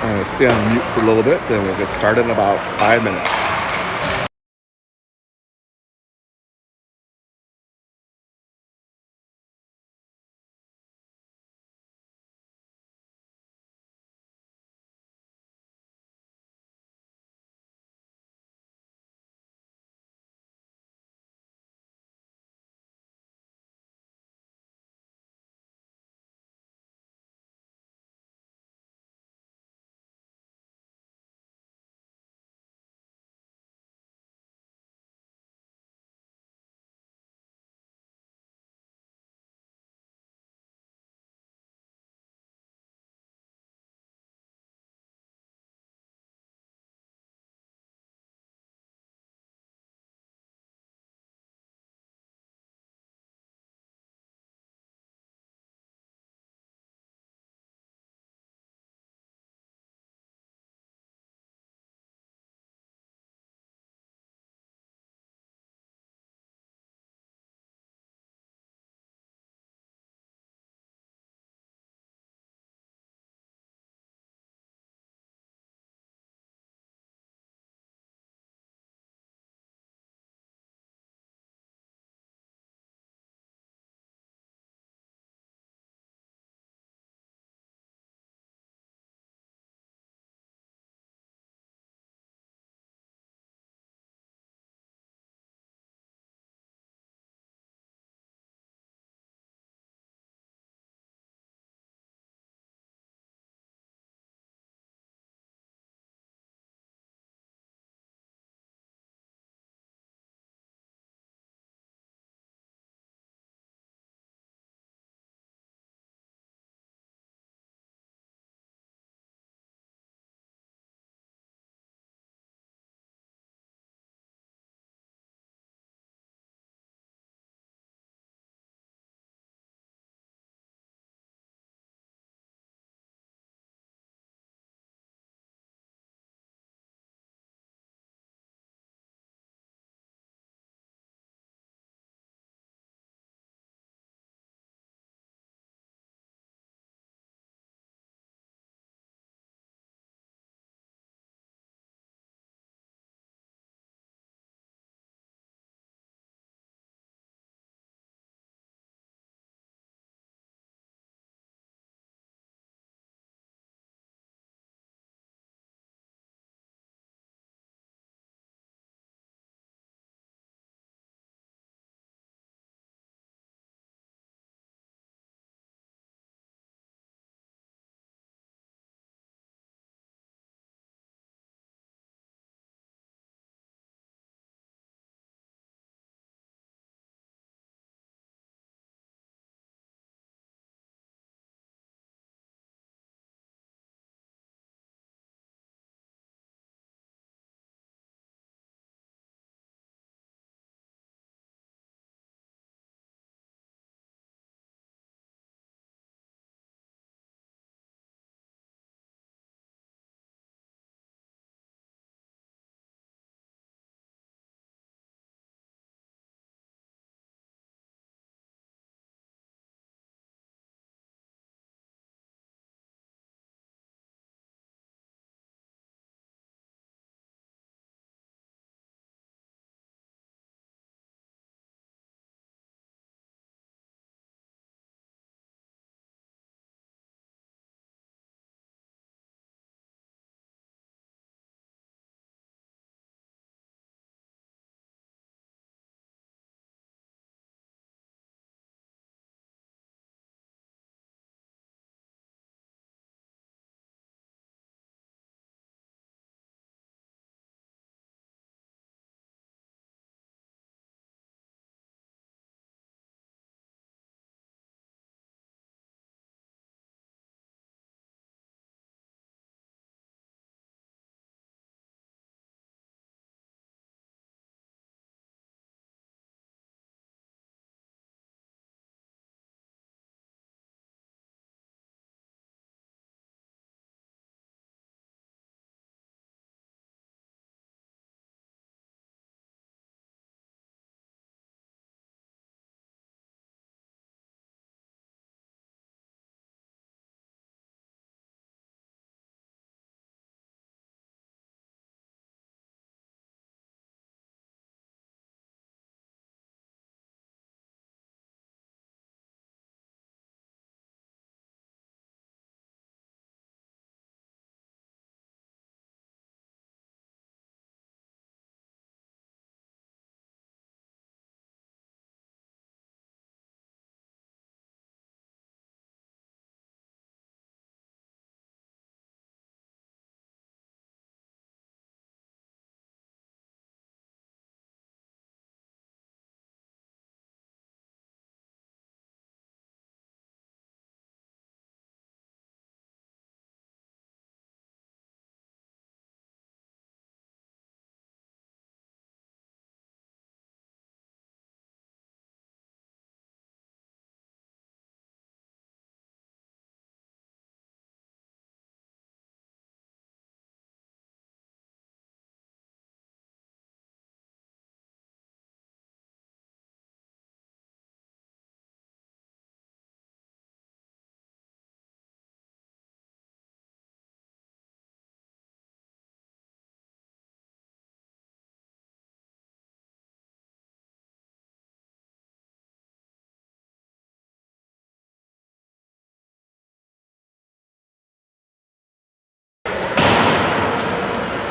I'm going to stay on mute for a little bit, then we'll get started in about 5 minutes.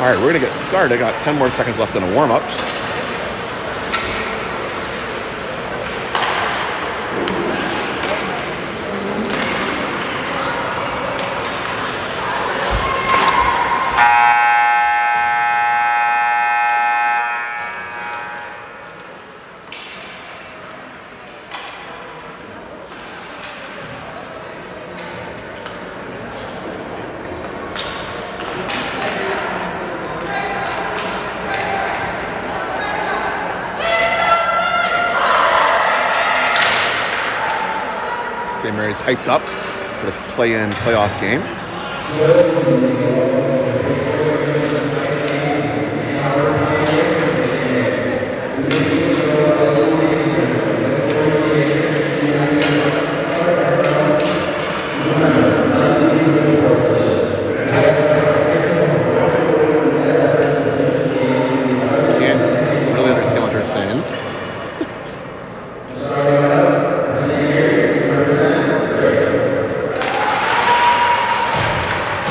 All right, we're going to get started. Got 10 more seconds left in the warm-ups. St. Mary's hyped up for this play-in playoff game. Can't really understand what they're saying.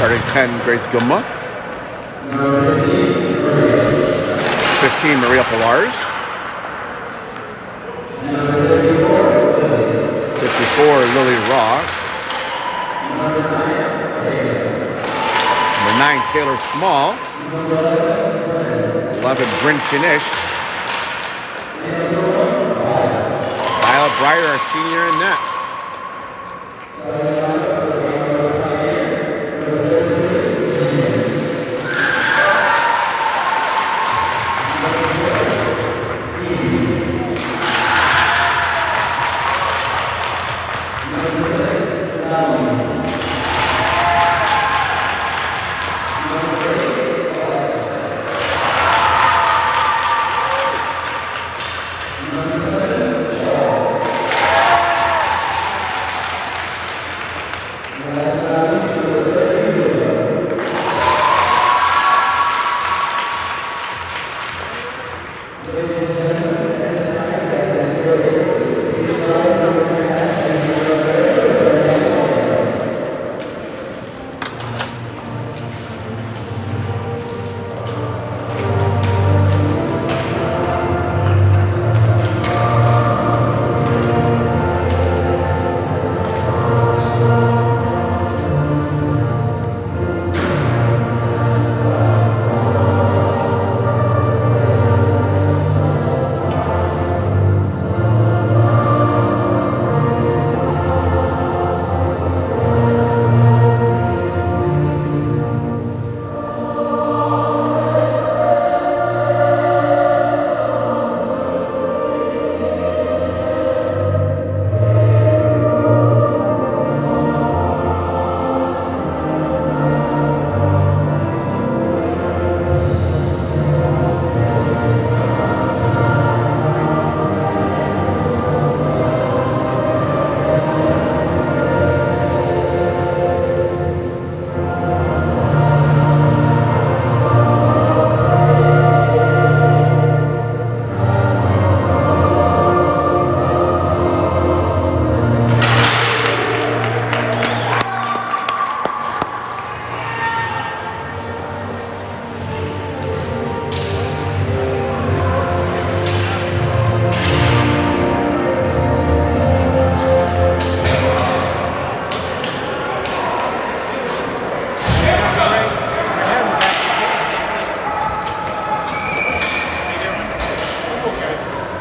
Starting 10, Grace Gumma. 15, Maria Pilars. 54, Lily Ross. Number 9, Taylor Small. 11, Bryn Kinish. Violet Breyer, our senior in net.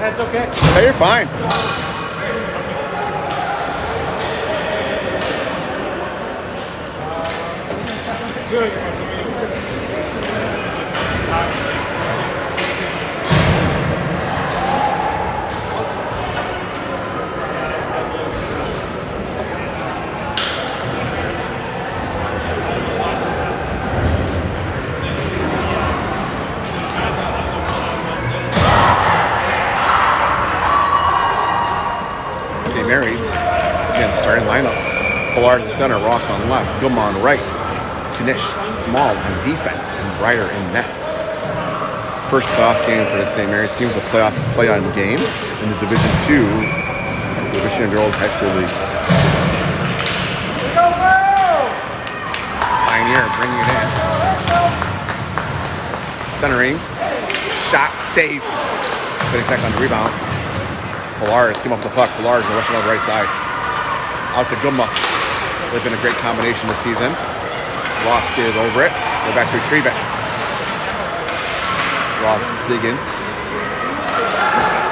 That's okay. Hey, you're fine. Good. St. Mary's, again, starting lineup. Pollard in the center, Ross on left, Gumma on right, Kanish, Small on defense, and Breyer in net. First playoff game for the St. Mary's team, the playoff play-on game in the Division II of the Michigan Girls High School League. Pioneer bringing it in. centering. Shot, save. Getting back on the rebound. Polaris came up with the puck. Polaris rushing on the right side. Out to Gumma. They've been a great combination this season. Ross skated over it. Go back to retrieve it. Ross digging.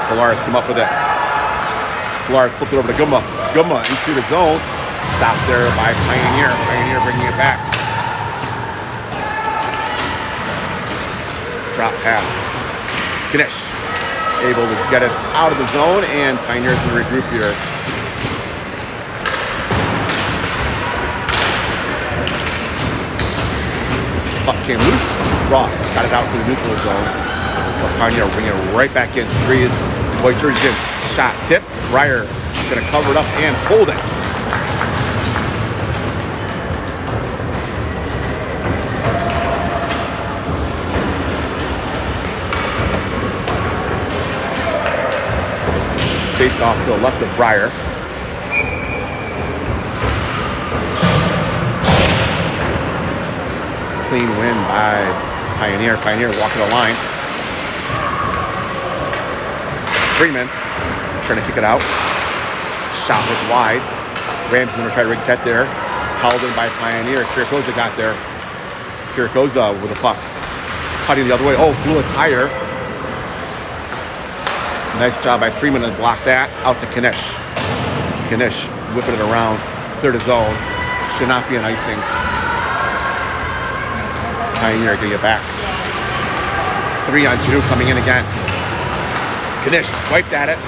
Polaris come up with it. Polaris flipped it over to Gumma. Gumma into the zone. Stopped there by Pioneer. Pioneer bringing it back. Drop pass. Knish able to get it out of the zone, and Pioneers in the regroup here. Puck came loose. Ross got it out to the neutral zone. But Pioneer bringing it right back in. Three is white jersey in. Shot tipped. Breyer going to cover it up and hold it. Face off to the left of Breyer. Clean win by Pioneer. Pioneer walking the line. Freeman trying to kick it out. Shot with wide. Ramsey's going to try to get there. Held in by Pioneer. Kirikoza got there. Kirikoza with a puck. Cutting the other way. Oh, blew a tire. Nice job by Freeman to block that. Out to Knish. Knish whipping it around. Clear the zone. Should not be an icing. Pioneer getting it back. 3-on-2 coming in again. Knish swiped at it.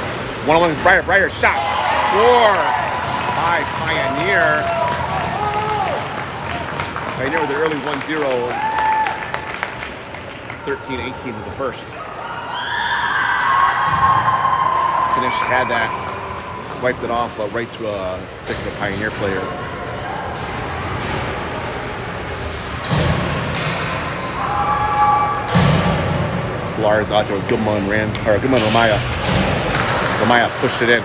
One-on-one is Breyer. Breyer shot. Score by Pioneer. Pioneer with the early 1-0. 13-18 with the first. Knish had that, swiped it off, but right to a stick of a Pioneer player. Polaris out there with Gumma and Ramaya. Ramaya pushed it in.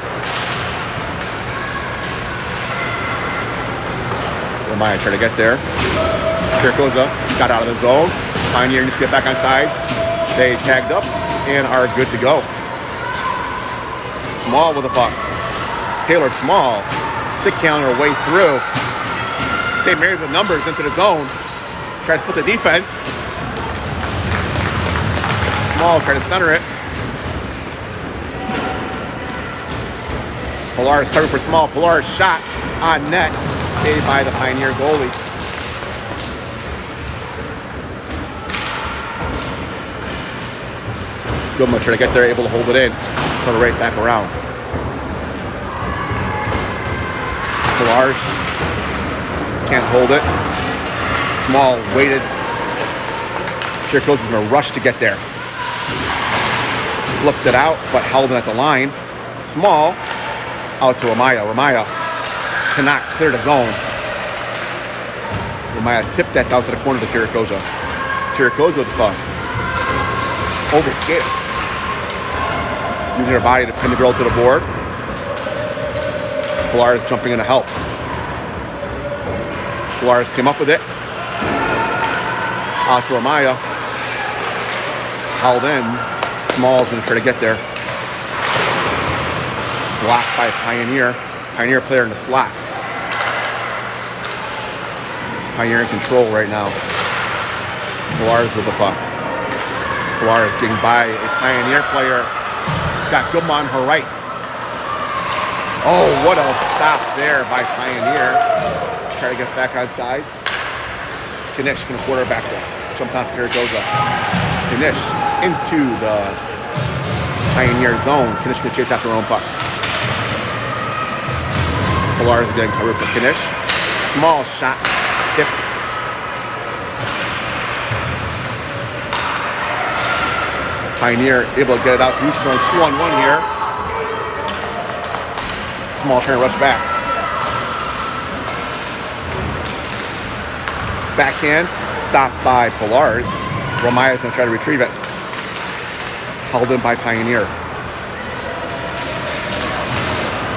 Ramaya tried to get there. Kirikoza got out of the zone. Pioneer needs to get back on sides. They tagged up and are good to go. Small with a puck. Taylor Small stick counter way through. St. Mary's with numbers into the zone. Tries to split the defense. Small trying to center it. Polaris covering for Small. Polaris shot on net. Saved by the Pioneer goalie. Gumma trying to get there, able to hold it in. Put it right back around. Polaris can't hold it. Small waited. Kirikoza is going to rush to get there. Flipped it out, but held it at the line. Small out to Ramaya. Ramaya cannot clear the zone. Ramaya tipped that down to the corner to Kirikoza. Kirikoza with the puck. It's overskated. Using her body to pin the girl to the board. Polaris jumping in to help. Polaris came up with it. Out to Ramaya. Held in. Small's going to try to get there. Blocked by Pioneer. Pioneer player in the slot. Pioneer in control right now. Polaris with the puck. Polaris getting by a Pioneer player. Got Gumma on her right. Oh, what a stop there by Pioneer. Try to get back on sides. Knish going to quarterback this. Jumped on for Kirikoza. Knish into the Pioneer zone. Knish going to chase after her own puck. Polaris again covered for Knish. Small shot. Tip. Pioneer able to get it out to Houston. 2-on-1 here. Small trying to rush back. Backhand, stopped by Polaris. Ramaya's going to try to retrieve it. Held in by Pioneer.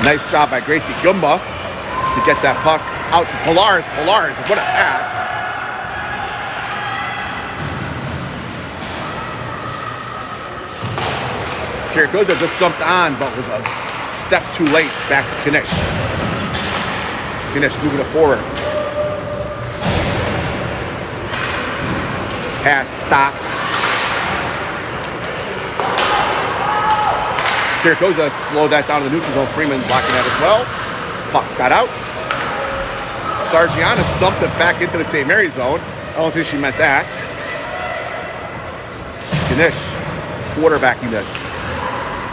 Nice job by Gracie Gumma to get that puck out to Polaris. Polaris, what a pass. Kiriakoza just jumped on, but was a step too late. Back to Knish. Knish moving it forward. Pass stopped. Kiriakoza slowed that down to the neutral zone. Freeman blocking that as well. Puck got out. Sargianis dumped it back into the St. Mary's zone. I don't think she meant that. Knish quarterbacking this.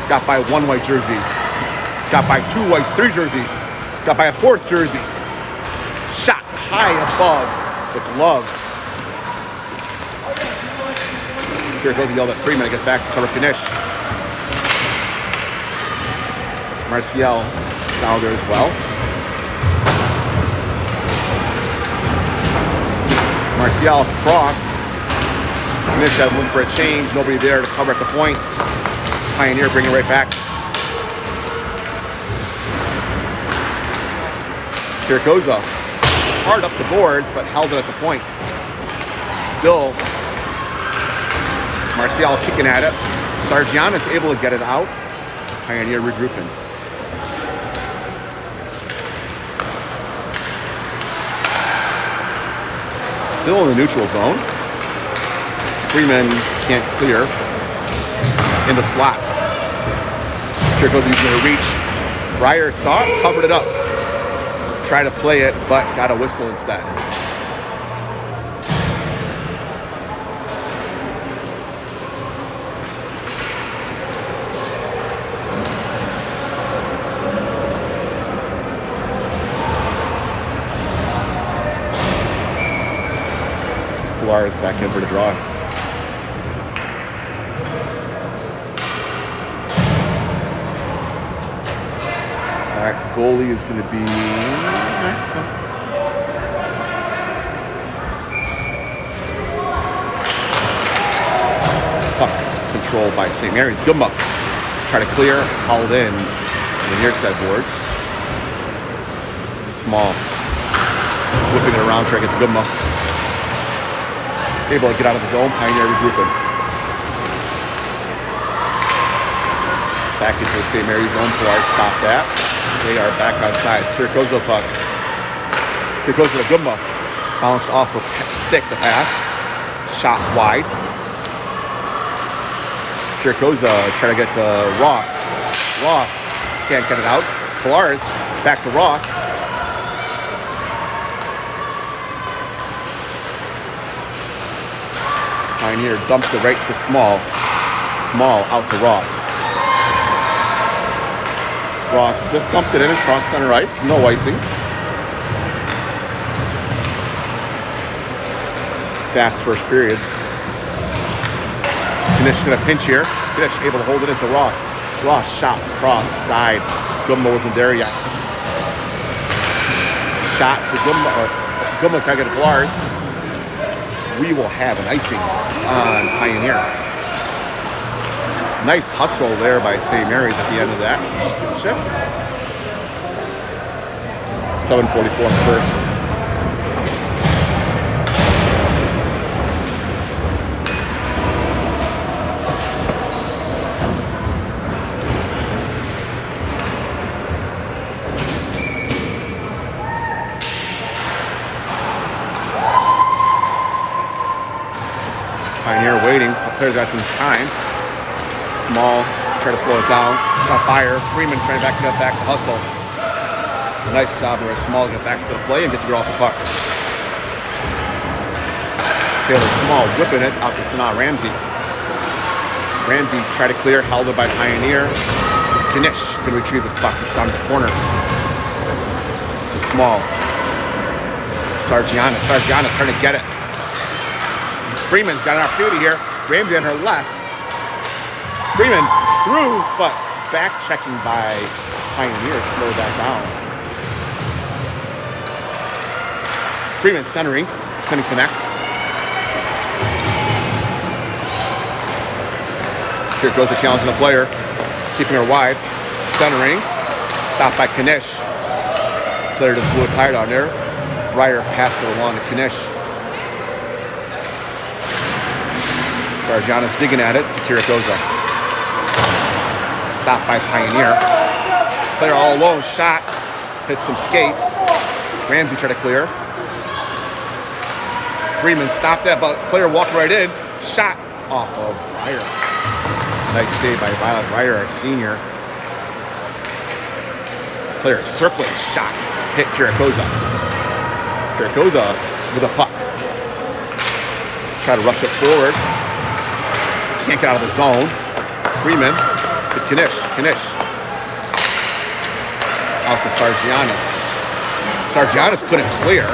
Got by one white jersey. Got by three jerseys. Got by a fourth jersey. Shot high above the glove. Kiriakoza yelled at Freeman to get back to cover Knish. Marcial down there as well. Marcial cross. Knish had room for a change. Nobody there to cover at the point. Pioneer bringing it right back. Kiriakoza hard up the boards, but held it at the point. Still, Marcial kicking at it. Sargianis able to get it out. Pioneer regrouping. Still in the neutral zone. Freeman can't clear. In the slot. Kiriakoza using her reach. Breyer saw it, covered it up. Tried to play it, but got a whistle instead. Pilar is back in for the draw. Goalie is going to be puck controlled by St. Mary's. Gumma try to clear, held in the near side boards. Small whipping it around, trying to get to Gumma. Able to get out of his own. Pioneer regrouping. Back into the St. Mary's zone. Pilar stop that. They are back on sides. Kiriakoza puck. Kiriakoza to Gumma. Bounced off a stick to pass. Shot wide. Kiriakoza trying to get to Ross. Ross can't get it out. Pilar's back to Ross. Pioneer dumped it right to Small. Small out to Ross. Ross just dumped it in across center ice. No icing. Fast first period. Knish gonna pinch here. Knish able to hold it into Ross. Ross shot across side. Gumma wasn't there yet. Shot to Gumma. Gumma trying to get a Blars. We will have an icing on Pioneer. Nice hustle there by St. Mary's at the end of that shift. 7:44 first. Pioneer waiting. Players got some time. Small, try to slow it down. Got fire. Freeman trying to back it up, back to hustle. Nice job there. Small to get back into the play and get the girl off the puck. Taylor Small whipping it out to Sanaa Ramsey. Ramsey tried to clear, held it by Pioneer. Knish can retrieve this puck down the corner. To Small. Sargianis. Sargianis trying to get it. Freeman's got an opportunity here. Ramsey on her left. Freeman through, but back checking by Pioneer slowed that down. Freeman centering, couldn't connect. Here goes the challenge on the player, keeping her wide. Centering, stopped by Knish. Player just blew it tired on there. Breyer passed it along to Knish. Sargianis digging at it to Kiriakoza. Stopped by Pioneer. Player all alone, shot, hits some skates. Ramsey tried to clear. Freeman stopped that, but player walked right in. Shot off of Breyer. Nice save by Violet Breyer, our senior. Player circling, shot, hit Kirakoza. Kirakoza with a puck. Try to rush it forward. Can't get out of the zone. Freeman to Knish. Knish out to Sargianis. Sargianis couldn't clear.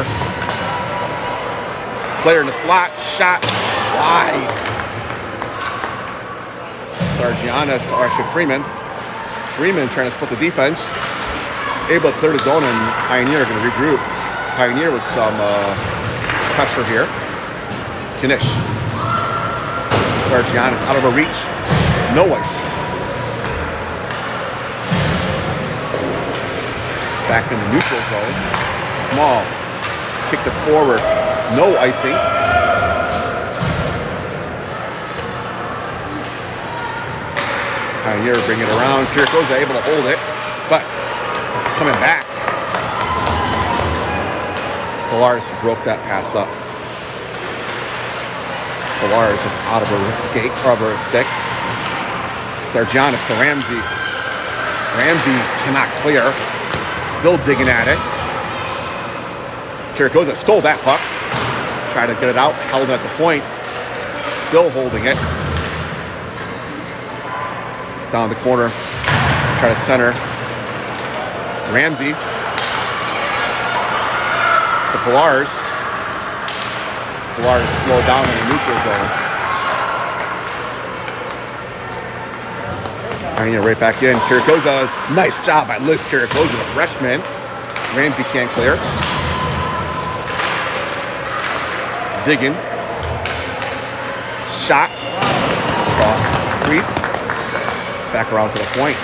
Player in the slot, shot wide. Sargianis, or actually Freeman. Freeman trying to split the defense. Able to clear the zone, and Pioneer going to regroup. Pioneer with some pressure here. Knish. Sargianis out of her reach. No icing. Back in the neutral zone. Small. Kicked it forward. No icing. Pioneer bringing it around. Kirakoza able to hold it, but coming back. Polaris broke that pass up. Polaris just out of her stick. Sargianis to Ramsey. Ramsey cannot clear. Still digging at it. Kirakoza stole that puck. Tried to get it out. Held it at the point. Still holding it. Down the corner. Try to center. Ramsey. To Polaris. Polaris slowed down in the neutral zone. Pioneer right back in. Kirakoza, nice job by Liz Kirakoza, the freshman. Ramsey can't clear. Digging. Shot. Cross crease. Back around to the point.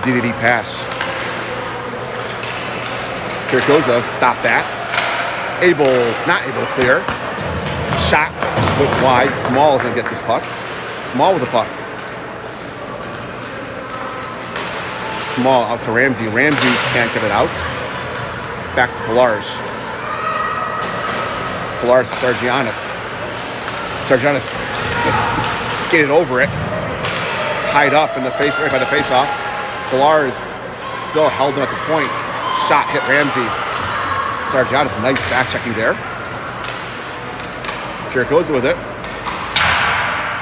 DDD pass. Kirakoza stopped that. Not able to clear. Shot, look wide. Small is going to get this puck. Small with the puck. Small out to Ramsey. Ramsey can't get it out. Back to Polaris. Polaris to Sargianis. Sargianis just skated over it. Tied up in the face, right by the face-off. Polaris still held it at the point. Shot hit Ramsey. Sargianis, nice back checking there. Kirakoza with it.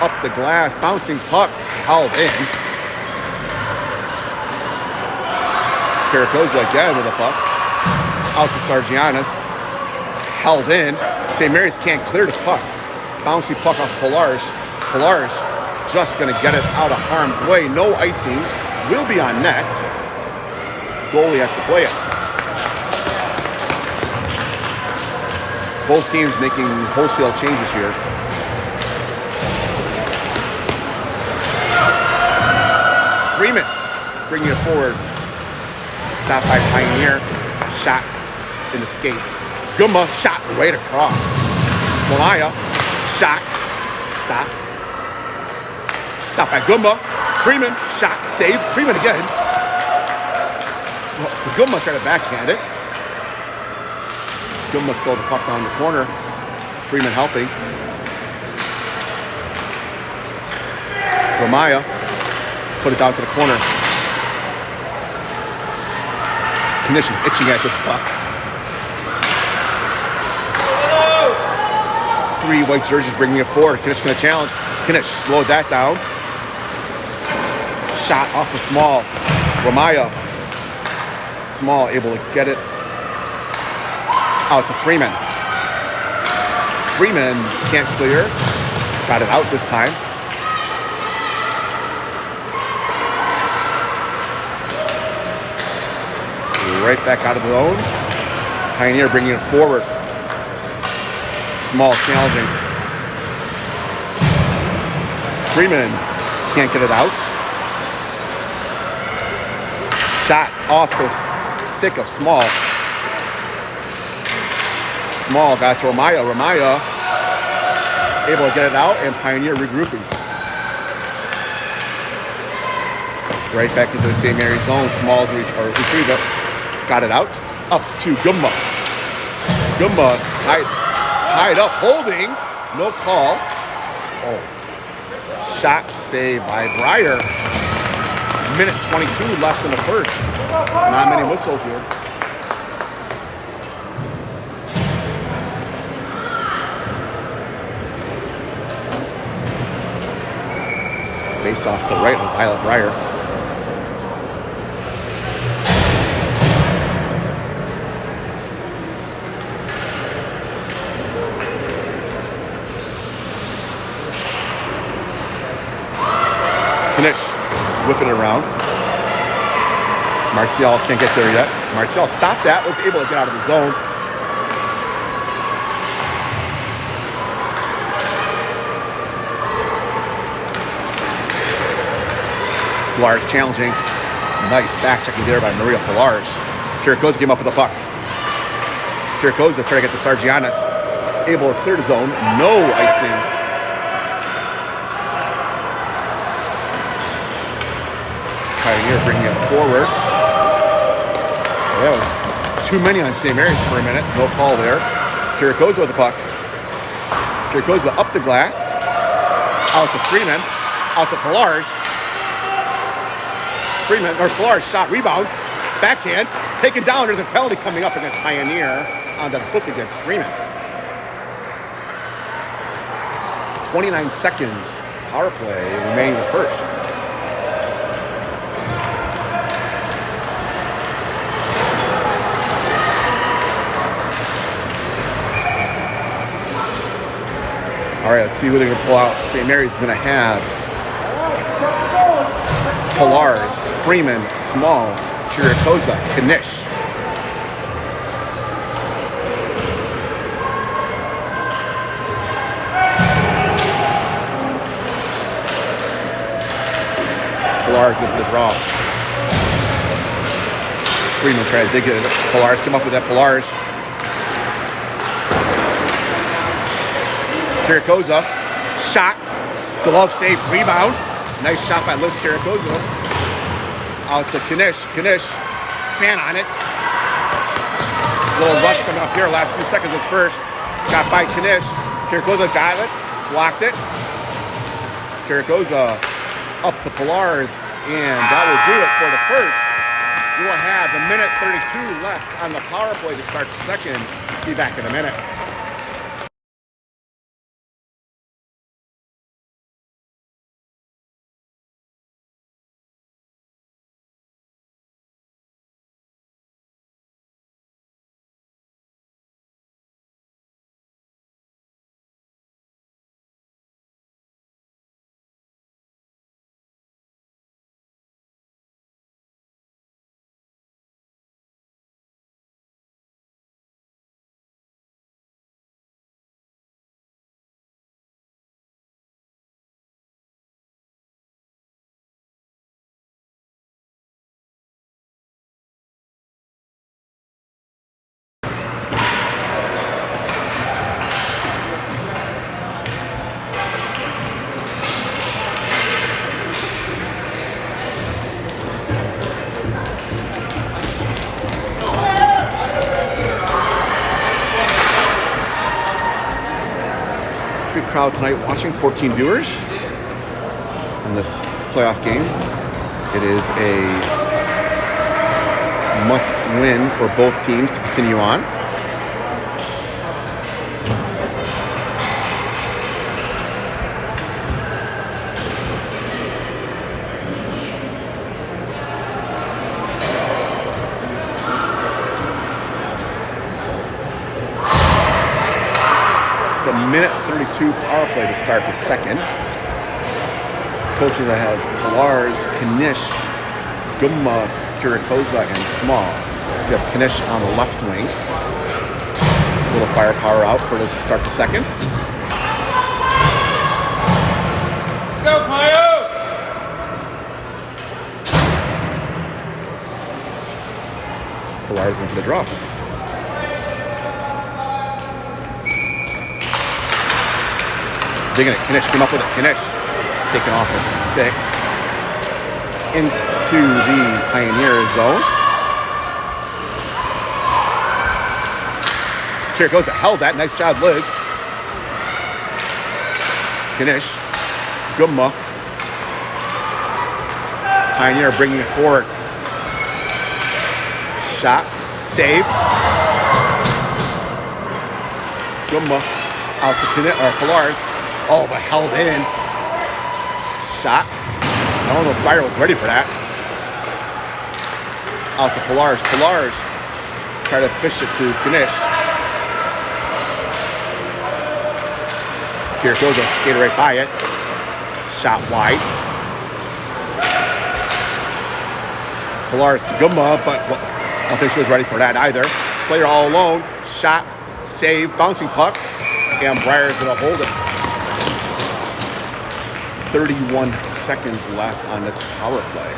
Up the glass, bouncing puck, held in. Kirakoza again with a puck. Out to Sargianis. Held in. St. Mary's can't clear this puck. Bouncy puck off Polaris. Polaris just going to get it out of harm's way. No icing. Will be on net. Goalie has to play it. Both teams making wholesale changes here. Freeman bringing it forward. Stopped by Pioneer. Shot in the skates. Gumma shot right across. Malaya shot. Stopped. Stopped by Gumma. Freeman shot. Saved. Freeman again. Well, Gumma tried to backhand it. Gumma stole the puck down the corner. Freeman helping. Ramaya put it down to the corner. Knish is itching at this puck. 3 white jerseys bringing it forward. Knish going to challenge. Knish slowed that down. Shot off the Small. Ramaya. Small able to get it out to Freeman. Freeman can't clear. Got it out this time. Right back out of the zone. Pioneer bringing it forward. Small challenging. Freeman can't get it out. Shot off the stick of Small. Small got to Ramaya. Ramaya able to get it out, and Pioneer regrouping. Right back into the same area zone. Smalls retrieve it. Got it out. Up to Gumma. Gumma tied up, holding. No call. Oh. Shot saved by Breyer. Minute 22 left in the first. Not many whistles here. Face off to the right of Violet Breyer. Knish whipping it around. Marcial can't get there yet. Marcial stopped that, was able to get out of the zone. Pilar's challenging. Nice back checking there by Maria Pilar's. Kiriakoza came up with the puck. Kiriakoza trying to get to Sargianis. Able to clear the zone. No icing. Pioneer bringing it forward. That was too many on St. Mary's for a minute. No call there. Kiriakoza with the puck. Kiriakoza up the glass. Out to Freeman. Out to Pilar's. Freeman, or Pilar's shot, rebound. Backhand. Taken down. There's a penalty coming up against Pioneer on that hook against Freeman. 29 seconds. Power play remaining the first. All right, let's see who they're going to pull out. St. Mary's is going to have Pilar's, Freeman, Small, Kiriakoza, Knish. Pilar's into the draw. Freeman trying to dig it. Pilar's come up with that. Pilar's. Kiriakoza, shot, glove save, rebound. Nice shot by Liz Kiriakoza. Out to Knish. Knish, fan on it. Little rush coming up here. Last few seconds is first. Got by Knish. Kiriakoza got it, blocked it. Kiriakoza up to Pilar's, and that will do it for the first. We will have a minute 32 left on the power play to start the second. Be back in a minute. Crowd tonight watching, 14 viewers in this playoff game. It is a must win for both teams to continue on. Minute 32 power play to start the second. Coaches that have Pilar's, Knish, Gumma, Kiriakoza, and Small. You have Knish on the left wing. A little firepower out for to start the second. Let's go, Pio! Pilar's in for the draw. Digging it. Knish came up with it. Knish taking off his stick. Into into the Pioneer zone. Here goes, held that. Nice job, Liz. Knish. Gumma. Pioneer bringing it forward. Shot. Save. Gumma. Out to Polaris. Oh, but held in. Shot. I don't know if Byron was ready for that. Out to Polaris. Polaris. Try to fish it to Knish. Kiriakoza skated right by it. Shot wide. Polaris to Gumma, but I don't think she was ready for that either. Player all alone. Shot, save, bouncing puck. And Breyer's going to hold it. 31 seconds left on this power play.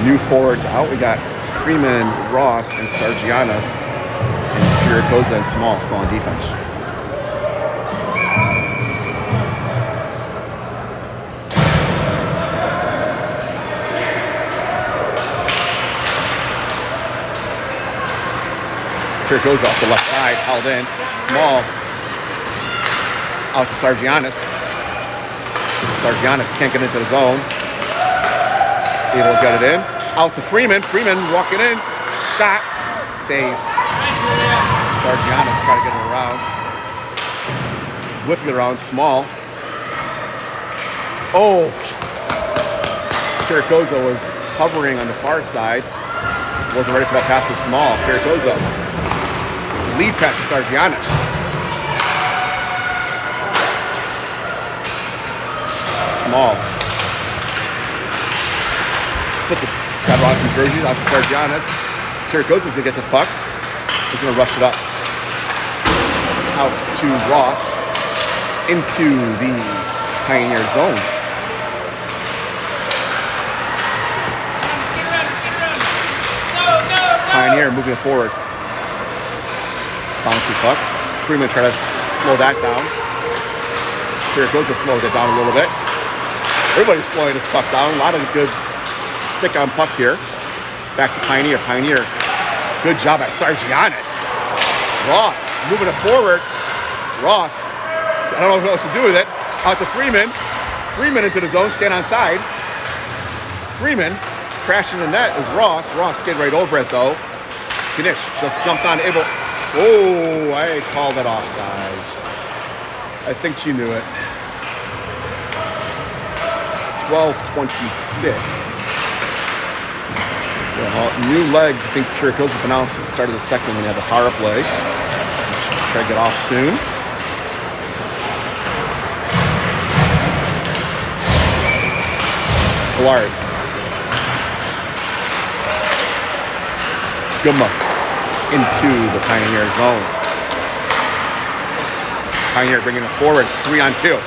New forwards out. We got Freeman, Ross, and Sargianis, and Kiriakoza and Small still on defense. Kiriakoza off the left side, held in. Small out to Sargianis. Sargianis can't get into the zone. Able to get it in. Out to Freeman. Freeman walking in. Shot. Save. Sargianis trying to get it around. Whipping it around. Small. Oh. Kiriakoza was hovering on the far side. Wasn't ready for that pass from Small. Kiriakoza. Lead pass to Sargianis. Small. Split the got Ross and jerseys out to Sargianis. Kiriakoza's gonna get this puck. He's gonna rush it up. Out to Ross. Into the Pioneer zone. Pioneer moving forward. Bouncy puck. Freeman trying to slow that down. Kiriakoza slowed it down a little bit. Everybody's slowing this puck down. A lot of good stick on puck here. Back to Pioneer. Pioneer. Good job at Sargianis. Ross moving it forward. Ross. I don't know what else to do with it. Out to Freeman. Freeman into the zone. Stand on side. Freeman. Crashing the net is Ross. Ross skid right over it though. Knish just jumped on able. Oh, I called it offsides. I think she knew it. 12:26. Well, new legs. I think Kiriakoza announced at the start of the second when they had the power play. Should try to get off soon. Polaris. Gumma into the Pioneer zone. Pioneer bringing it forward, 3-on-2.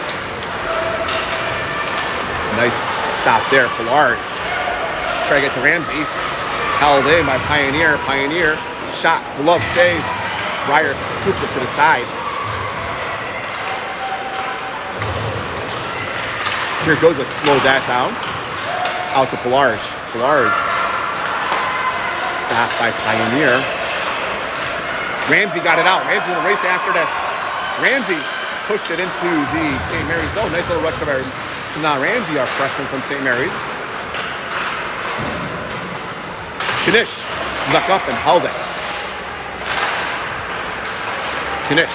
Nice stop there, Polaris. Try to get to Ramsey. Held in by Pioneer. Pioneer shot, glove save. Breyer scooped it to the side. Kiriakoza slowed that down. Out to Polaris. Polaris stopped by Pioneer. Ramsey got it out. Ramsey in the race after this. Ramsey pushed it into the St. Mary's zone. Nice little rush by Sana Ramsey, our freshman from St. Mary's. Knish snuck up and held it. Knish.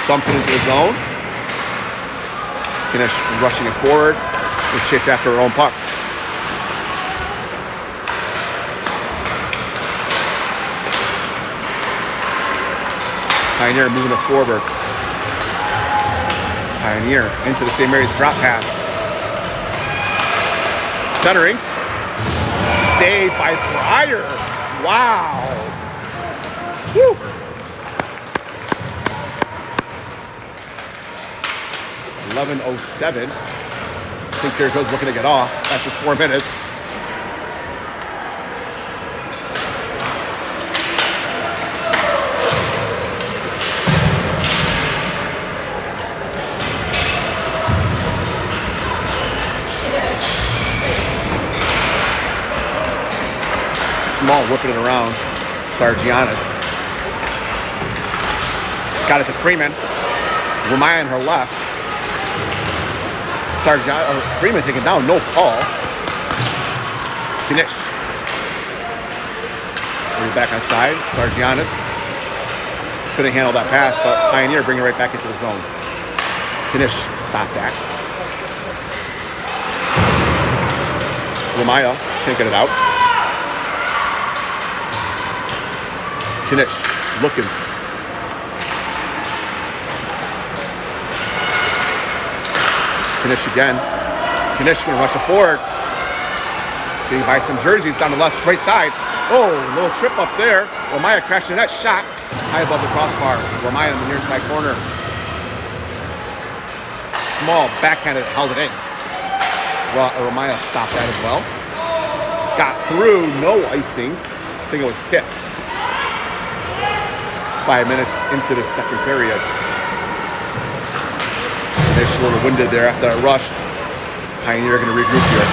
Dumped it into the zone. Knish rushing it forward. We'll chase after her own puck. Pioneer moving it forward. Pioneer into the St. Mary's drop pass. Centering. Saved by Breyer. Wow. Woo. .11:07. I think Kiriakoza's looking to get off after 4 minutes. Small whipping it around. Sargianis. Got it to Freeman. Ramaya on her left. Freeman taken down, no call. Knish. Back on side. Sargianis. Couldn't handle that pass, but Pioneer bring it right back into the zone. Knish stopped that. Ramaya can't get it out. Knish looking. Knish again. Knish gonna rush it forward. Getting by some jerseys down the right side. Oh, little trip up there. Ramaya crashing that shot high above the crossbar. Ramaya in the near side corner. Small backhanded, held it in. Ramaya stopped that as well. Got through, no icing. I think it was tipped. 5 minutes into the second period. Knish a little winded there after that rush. Pioneer going to regroup here.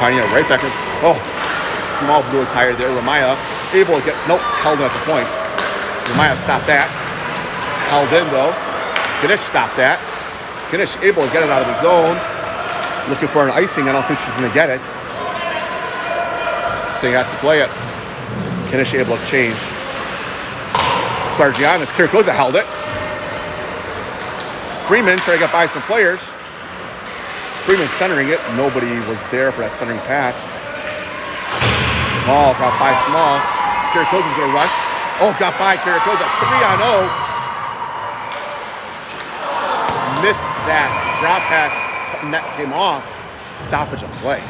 Pioneer right back in. Oh, small blew a tire there. Ramaya able to get, nope, held in at the point. Ramaya stopped that. Held in though. Knish stopped that. Knish able to get it out of the zone. Looking for an icing. I don't think she's going to get it. So he has to play it. Knish able to change. Sargianis. Kiriakosa held it. Freeman trying to get by some players. Freeman centering it. Nobody was there for that centering pass. Small got by Small. Kiriakosa's going to rush. Oh, got by Kiriakosa. 3-on-0. Missed that. Drop pass. Net came off. Stoppage of play.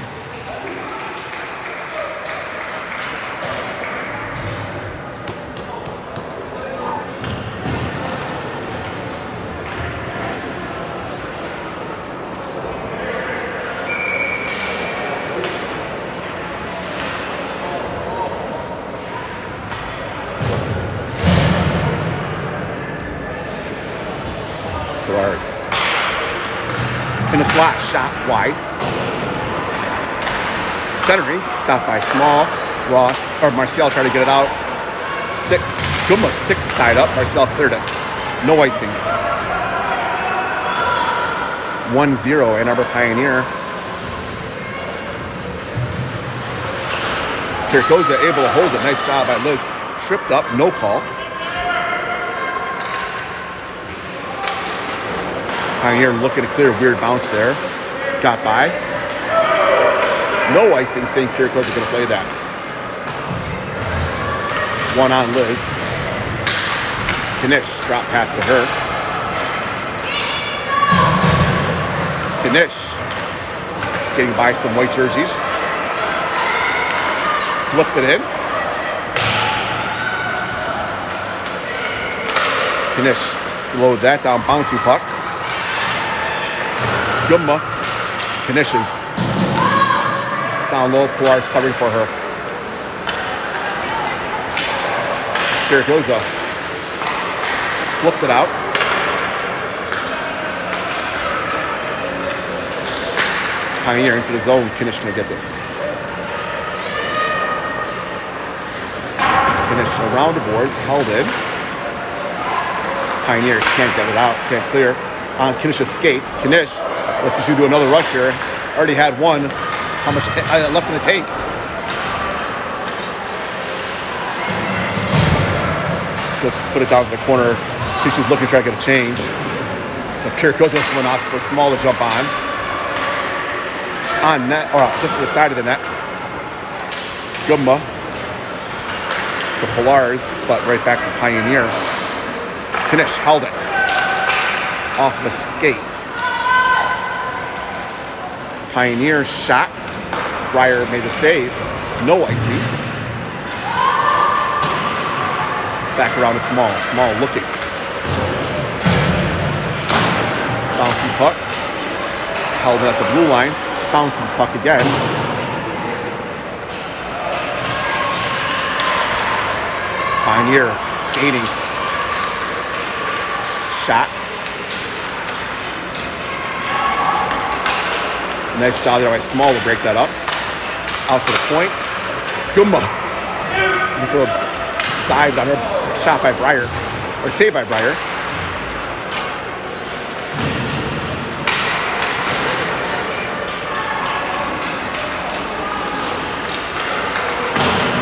In the slot, shot wide. Centering, stopped by Small. Marcial tried to get it out. Gumma's stick tied up. Marcial cleared it. No icing. 1-0, Ann Arbor Pioneer. Kiriakosa able to hold it. Nice job by Liz. Tripped up, no call. Pioneer looking to clear, weird bounce there. Got by. No icing, saying Kiriakosa going to play that. One on Liz. Knish, drop pass to her. Knish getting by some white jerseys. Flipped it in. Knish slowed that down, bouncy puck. Gumma. Knish's down low. Pilar's covering for her. Kiriakosa flipped it out. Pioneer into the zone. Knish gonna get this. Knish around the boards, held in. Pioneer can't get it out, can't clear. On Knish's skates. Knish, let's just do another rush here. Already had one. How much left in the tank? Just put it down to the corner. I think she was looking to try to get a change. But Kiriakosa went out for Small to jump on. On net, or just to the side of the net. Gumma. The Polars, but right back to Pioneer. Knish held it. Off of a skate. Pioneer shot. Breyer made the save. No icing. Back around to Small. Small looking. Bouncing puck. Held it at the blue line. Bouncing puck again. Pioneer skating. Shot. Nice job there by Small to break that up. Out to the point. Gumba. Before dived on her. Shot by Breyer. Or saved by Breyer.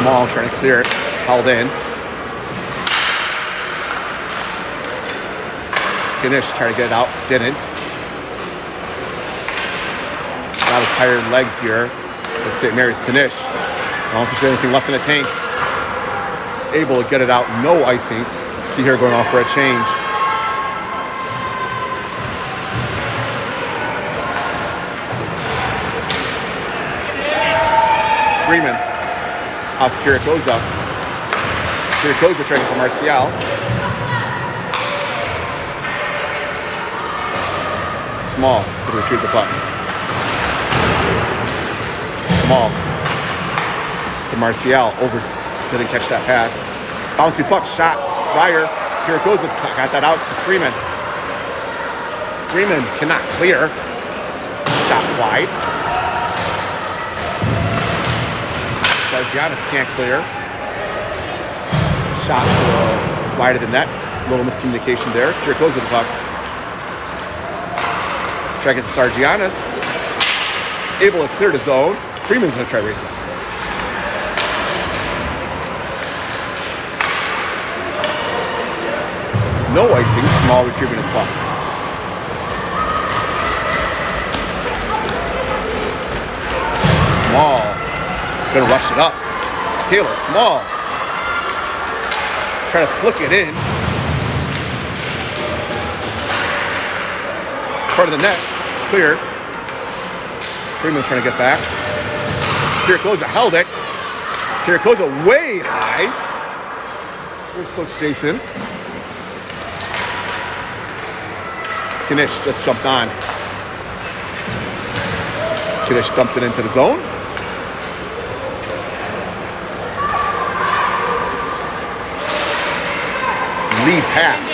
Small trying to clear it. Held in. Knish tried to get it out. Didn't. A lot of tired legs here for St. Mary's Knish. I don't know if there's anything left in the tank. Able to get it out. No icing. See her going off for a change. Freeman. Out to Kiriakoza. Kiriakoza trying for Marcial. Small to retrieve the puck. Small to Marcial. Didn't catch that pass. Bouncy puck. Shot. Breyer. Kiriakoza got that out to Freeman. Freeman cannot clear. Shot wide. Sargianis can't clear. Shot wide of the net. A little miscommunication there. Kiriakoza the puck. Try to get to Sargianis. Able to clear the zone. Freeman's going to try to race it. No icing. Small retrieving his puck. Small. Gonna rush it up. Taylor, Small. Try to flick it in. Front of the net. Clear. Freeman trying to get back. Kiriakoza held it. Kiriakoza way high. Here's Coach Jason. Knish just jumped on. Knish dumped it into the zone. Lead pass.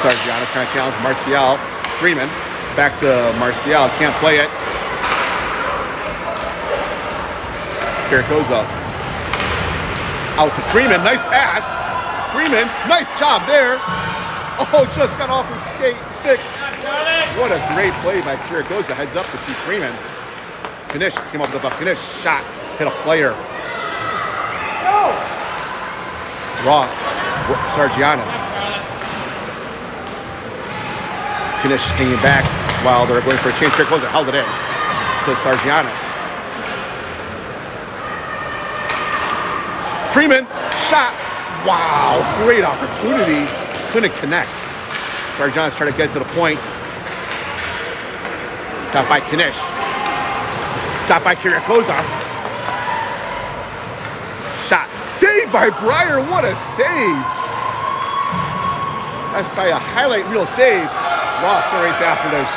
Sargianis trying to challenge Marcial. Freeman back to Marcial. Can't play it. Kiriakoza out to Freeman. Nice pass. Freeman, nice job there. Oh, just got off his stick. What a great play by Kiriakoza. Heads up to see Freeman. Knish came up with the buck. Knish shot. Hit a player. Ross. Sargianis. Knish hanging back while they're going for a change. Kiriakoza held it in to Sargianis. Freeman, shot. Wow, great opportunity. Couldn't connect. Sargianis tried to get to the point. Got by Knish. Got by Kiriakoza. Shot. Saved by Breyer. What a save. That's by a highlight reel save. Ross gonna race after this.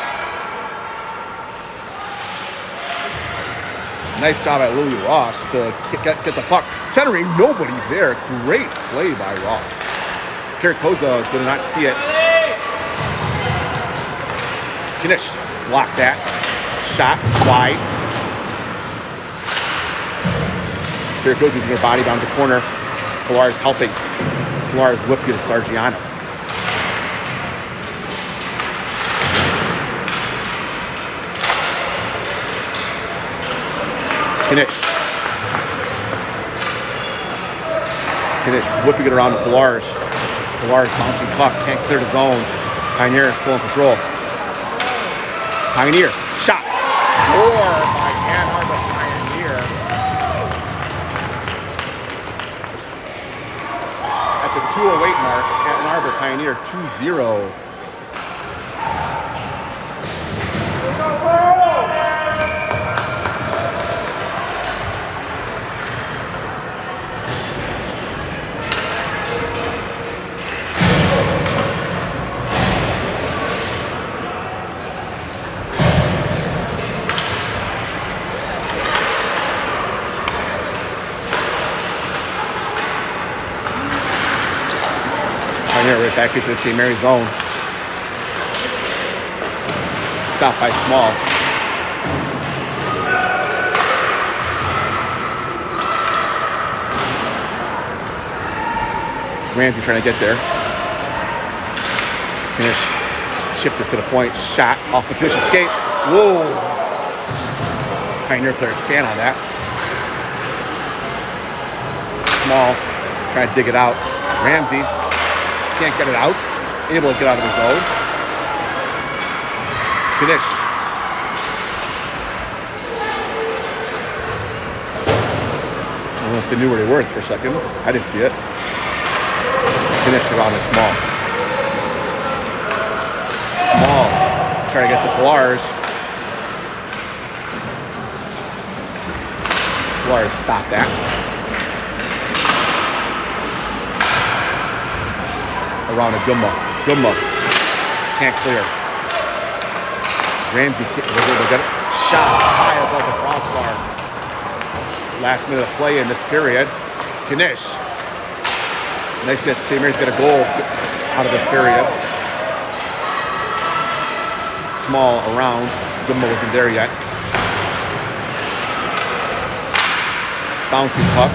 Nice job by Louis Ross to get the puck. Centering, nobody there. Great play by Ross. Kiriakoza did not see it. Knish blocked that. Shot wide. Kiriakoza's in her body down to the corner. Pilar's helping. Pilar's whipping to Sargianis. Knish whipping it around to Pilar's. Pilar's bouncing puck, can't clear the zone. Pioneer is still in control. Pioneer, shot. Score by Ann Arbor Pioneer. At the 2:08 mark, Ann Arbor Pioneer 2-0. Here, right back into the St. Mary's zone. Stop by Small. Ramsey trying to get there. Finish. Chipped it to the point. Shot off the finish escape. Whoa. Pioneer player fan on that. Small. Trying to dig it out. Ramsey can't get it out. Able to get out of his zone. Finish. I don't know if they knew where they were for a second. I didn't see it. Finish around the Small. Small. Trying to get the Blars. Blars stop that. Around a Gumma. Gumma. Can't clear. Ramsey was able to get it. Shot high above the crossbar. Last minute of play in this period. Knish. Nice that St. Mary's got a goal out of this period. Small around. Gummo wasn't there yet. Bouncing puck.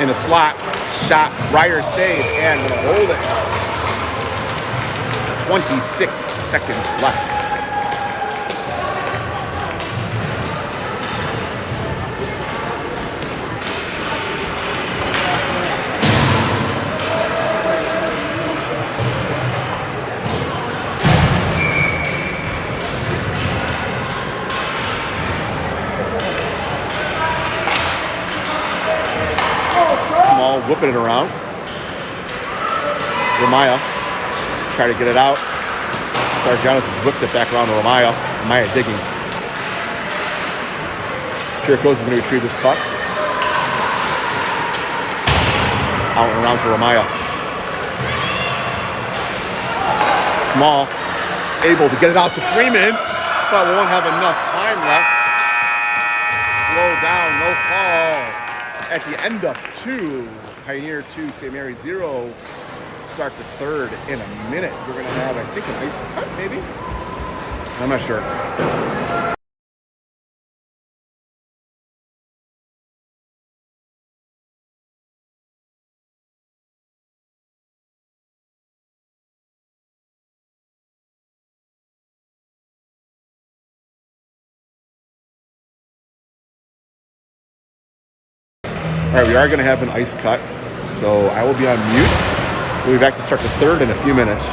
In a slot. Shot. Breyer save. And gonna hold it. 26 seconds left. Whipping it around. Ramaya try to get it out. Sargent has whipped it back around to Ramaya. Ramaya digging. Kirikos is going to retrieve this puck. Out and around to Ramaya. Small. Able to get it out to Freeman, but won't have enough time left. Slow down, no call. At the end of 2, Pioneer 2, St. Mary 0. Start the third in a minute. We're going to have, I think, an ice cut, maybe? I'm not sure. All right, we are going to have an ice cut, so I will be on mute. We'll be back to start the third in a few minutes.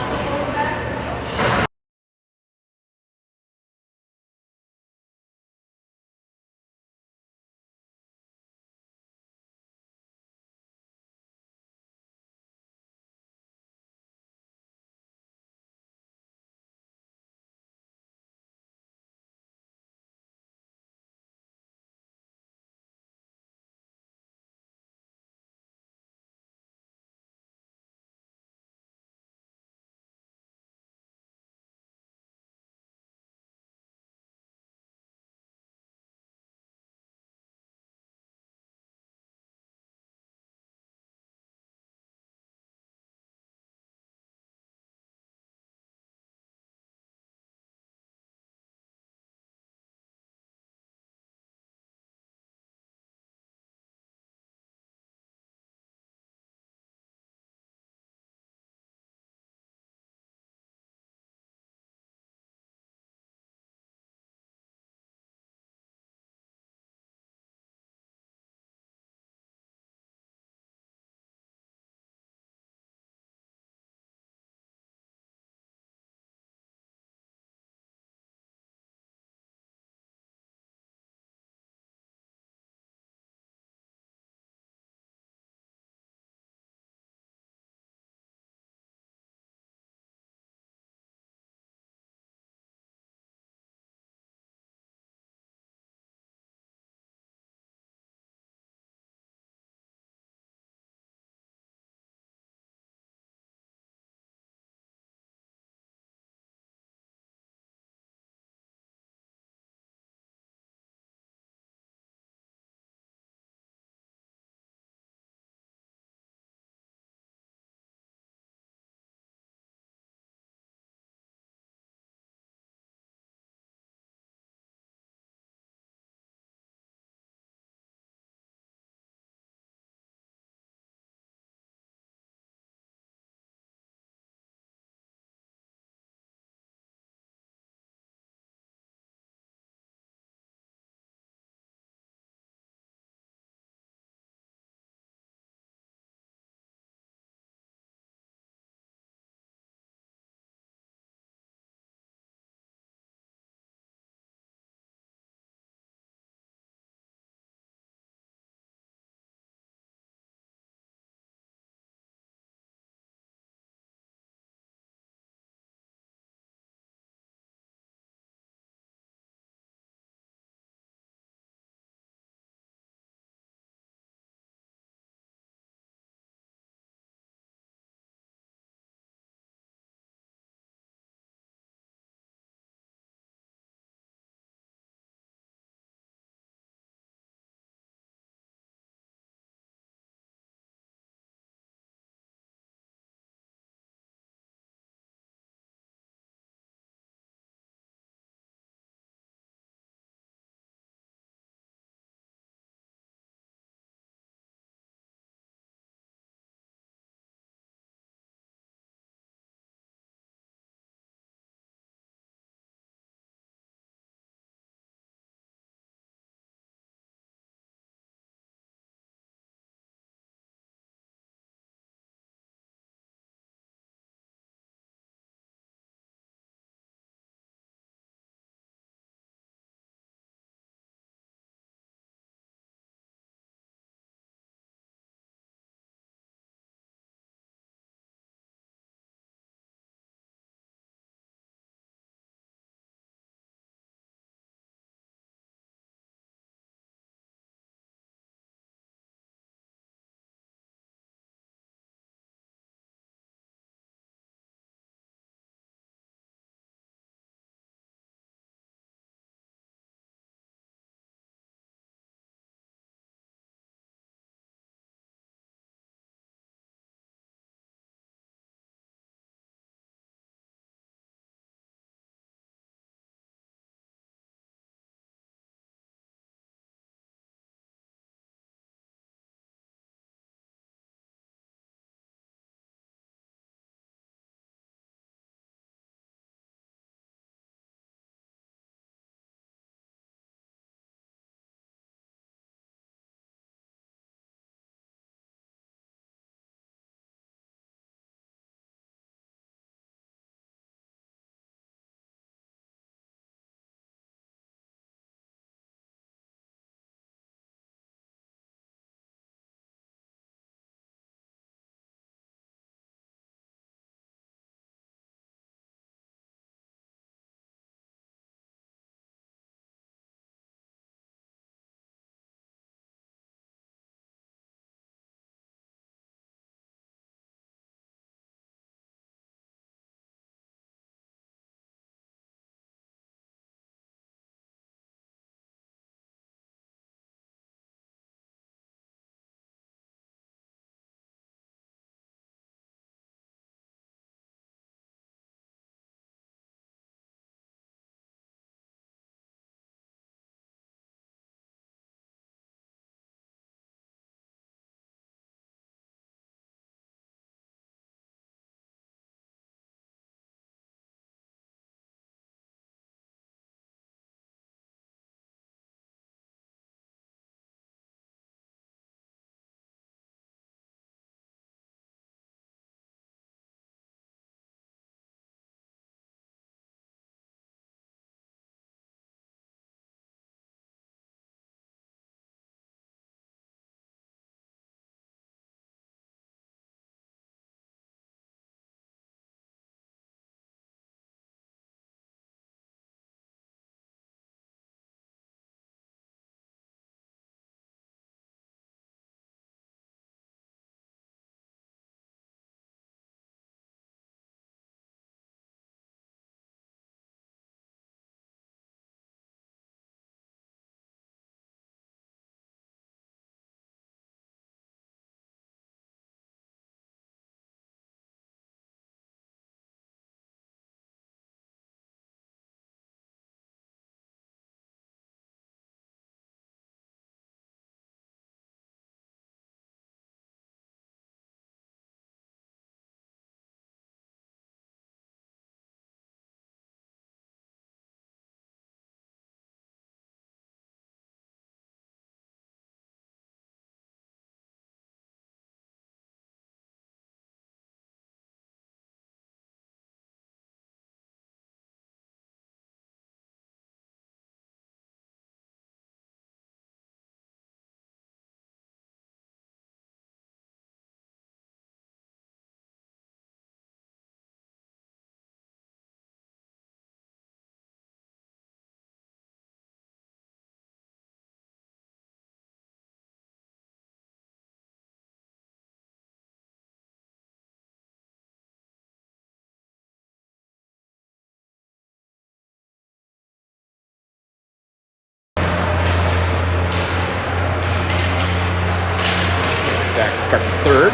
back to start the third.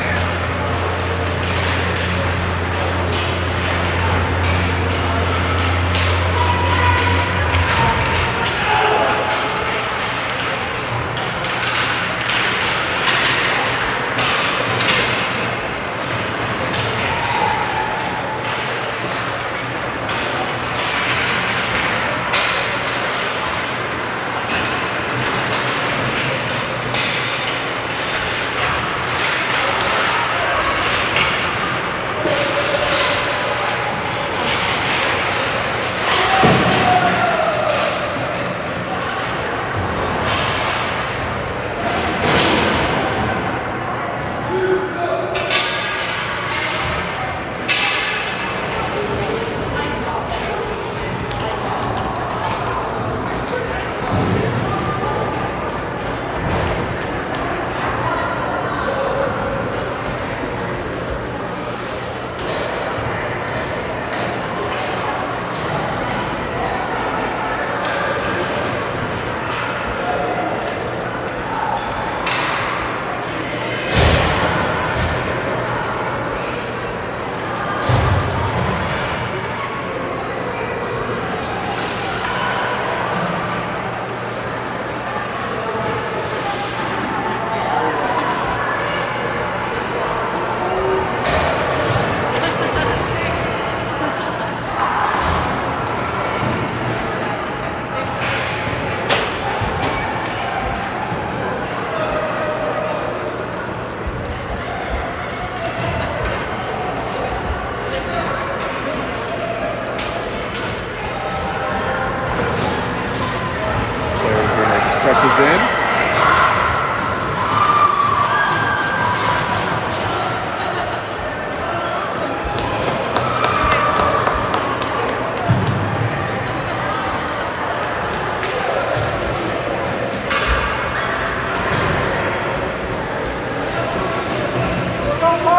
Stretches in.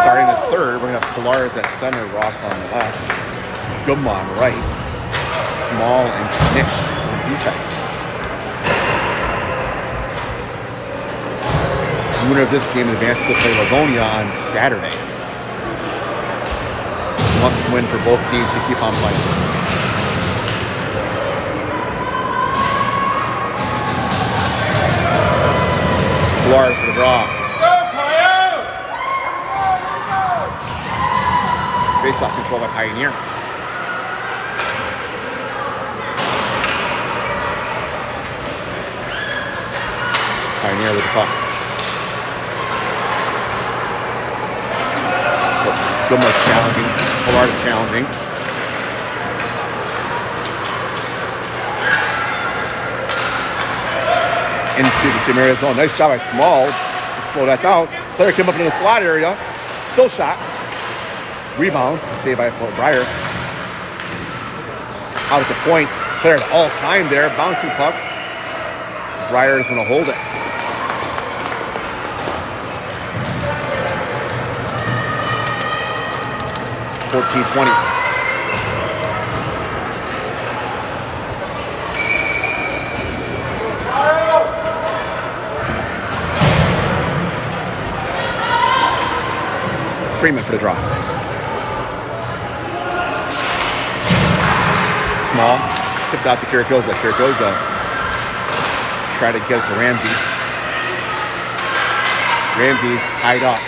Starting the third, we're going to have Polaris at center, Ross on the left, Gumma on the right, Small and Knish on defense. Winner of this game advances to play Livonia on Saturday. Must win for both teams to keep on playing. Polaris for the draw. Face-off control by Pioneer. Pioneer with the puck. Gumma challenging. Pollard is challenging. Into the same area zone. Nice job by Small to slow that down. Player came up in the slot area. Still shot. Rebound. Saved by Breyer. Out at the point. Player at all time there. Bouncing puck. Breyer is going to hold it. $14-20. Freeman for the draw. Small. Tipped out to Kirikoza. Kirikoza tried to get it to Ramsey. Ramsey tied up.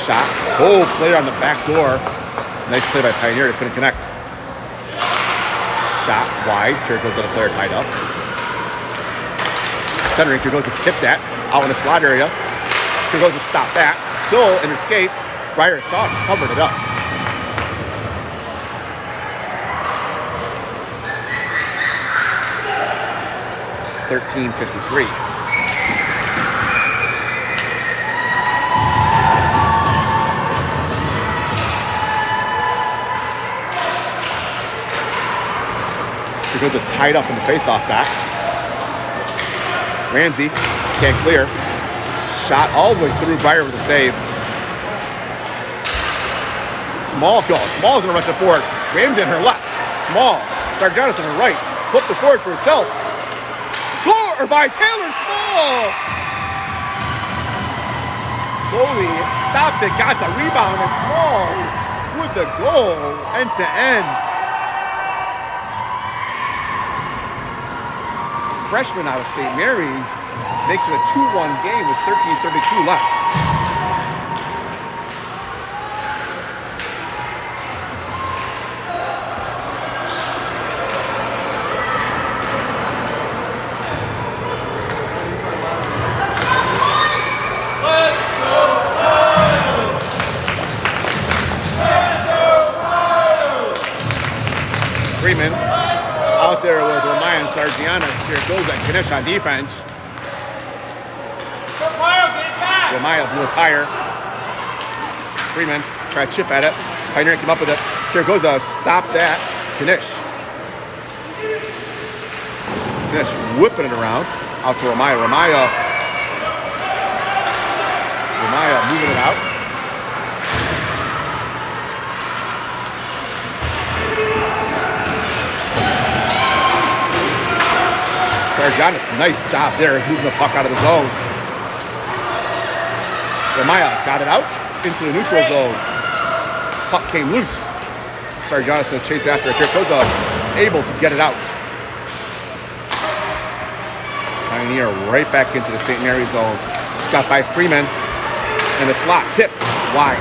Shot. Oh, player on the back door. Nice play by Pioneer. They couldn't connect. Shot wide. Kirikoza had a player tied up. Centering. Kirikoza tipped that out in the slot area. Kirikoza stopped that. Still in his skates. Breyer saw it, covered it up. $13.53. Because it's tied up in the face-off back. Ramsey can't clear. Shot all the way through. Breyer with a save. Small is going to rush it forward. Ramsey on her left. Small. Sargenta's on her right. Flipped it forward for herself. Score by Taylor Small. goalie stopped it, got the rebound, and Small with the goal end to end. Freshman out of St. Mary's makes it a 2-1 game with 13:32 left. Freeman out there with Ryan Sargiana. Here goes that Knish on defense. Ramaya blew a tire. Freeman tried to chip at it. Pioneer came up with it. Here goes a stop that. Knish. Knish whipping it around. Out to Ramaya. Ramaya moving it out. Sargianis, nice job there, moving the puck out of the zone. Ramaya got it out into the neutral zone. Puck came loose. Sargianis going to chase after it. Kirkoza able to get it out. Pioneer right back into the St. Mary's zone. Scut by Freeman. And the slot tip wide.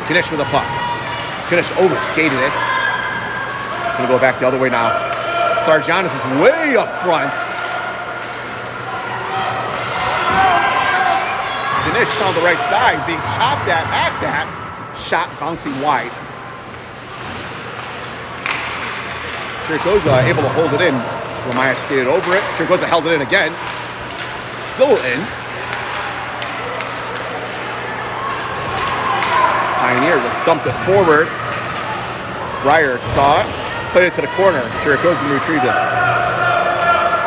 Knish with the puck. Knish overskated it. Going to go back the other way now. Sargianis is way up front. Knish on the right side, being chopped at that. Shot bouncing wide. Kirkoza able to hold it in. Ramaya skated over it. Kirkoza held it in again. Still in. Pioneer just dumped it forward. Breyer saw it. Played it to the corner. Kirikoza can retrieve this.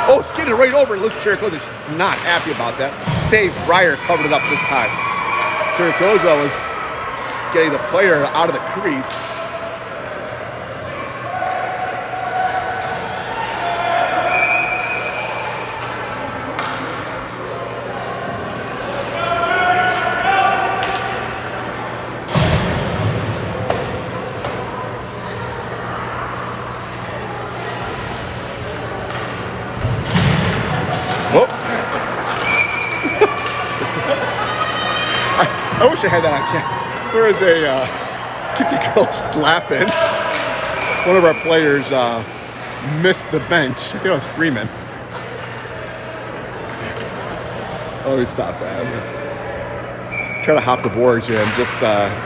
Oh, skated right over. Listen, Kirikoza's not happy about that. Saved. Breyer covered it up this time. Kirikoza was getting the player out of the crease. I wish I had that on camera. There was keep the girls laughing. One of our players missed the bench. I think it was Freeman. Oh, he stopped that. Try to hop the boards and just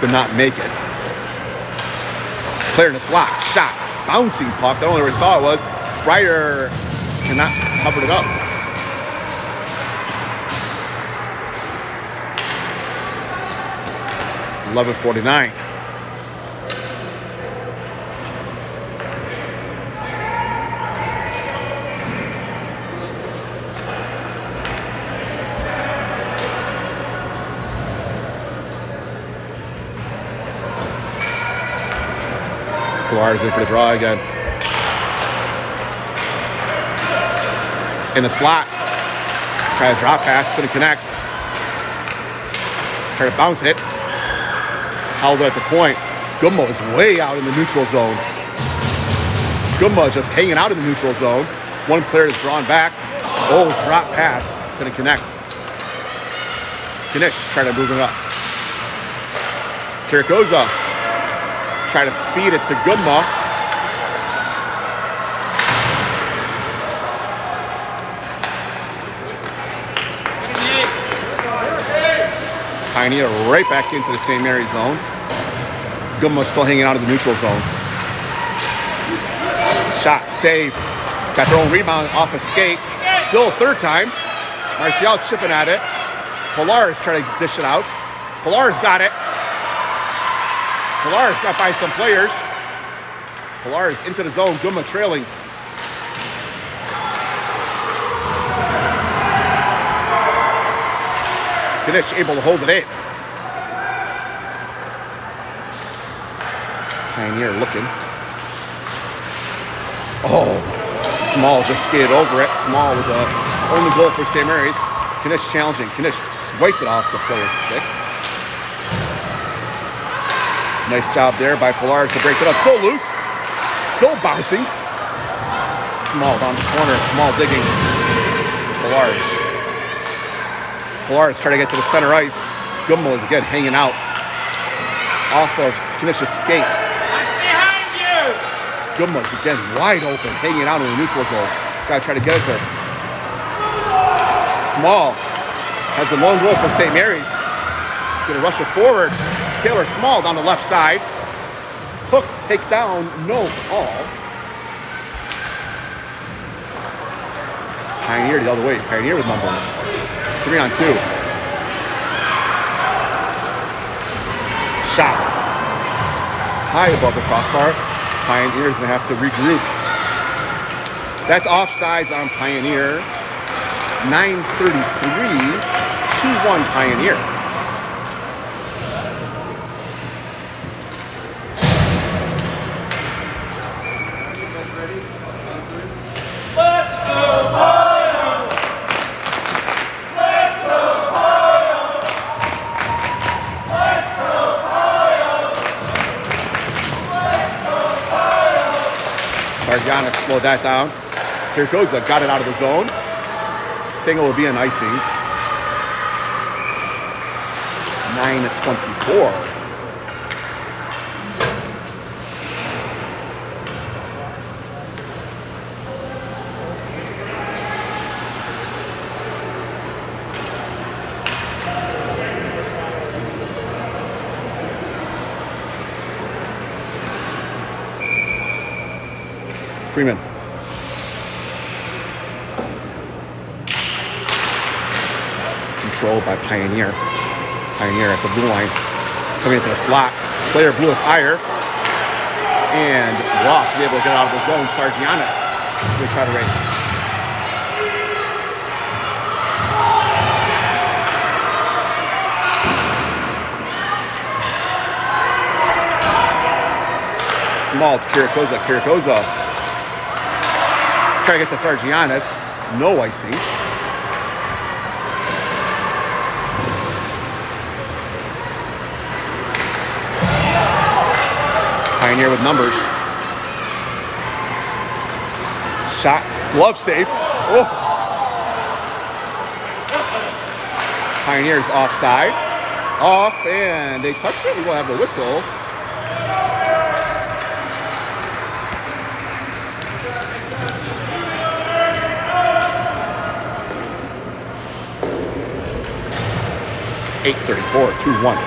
did not make it. Player in the slot, shot, bouncing puck. The only way we saw it was Breyer cannot cover it up. $11:49. Pilar's in for the draw again. In the slot. Try to drop pass, couldn't connect. Try to bounce it. Held it at the point. Gummo is way out in the neutral zone. Gummo just hanging out in the neutral zone. One player is drawn back. Oh, drop pass. Couldn't connect. Knish trying to move it up. Kirikoza try to feed it to Gummo. Pioneer right back into the St. Mary's zone. Gummo still hanging out of the neutral zone. Shot saved. Got their own rebound off a skate. Still third time. Marcial chipping at it. Pilar's trying to dish it out. Pilar's got it. Pilar's got by some players. Pilar's into the zone. Gummo trailing. Knish able to hold it in. Pioneer looking. Oh, Small just skated over it. Small with the only goal for St. Mary's. Knish challenging. Knish swiped it off the player's stick. Nice job there by Polaris to break it up. Still loose. Still bouncing. Small down the corner. Small digging. Polaris. Polaris trying to get to the center ice. Gummo is again hanging out off of Knish's skate. What's behind you? Gummo's again wide open, hanging out in the neutral zone. Gotta try to get it there. Small has the lone goal from St. Mary's. Gonna rush it forward. Taylor Small down the left side. Hook takedown, no call. Pioneer the other way. Pioneer with numbers. 3-on-2. Shot. High above the crossbar. Pioneer's gonna have to regroup. That's offsides on Pioneer. 9:33, 2-1 Pioneer. Let's go, Ohio! Let's go, Ohio! Let's go, Ohio! Let's go, Ohio! Sargianis slowed that down. Kirkoza got it out of the zone. Single will be an icing. 9:24. Freeman. Controlled by Pioneer. Pioneer at the blue line. Coming into the slot. Player blew a tire. And Ross is able to get out of the zone. Sargianis will try to race. Small to Kirikoza. Kirikoza try to get to Sargianis. No icing. Pioneer with numbers. Shot. Glove save. Oh. Pioneer's offside. Off, and they touched it. We will have a whistle. .834, 2-1.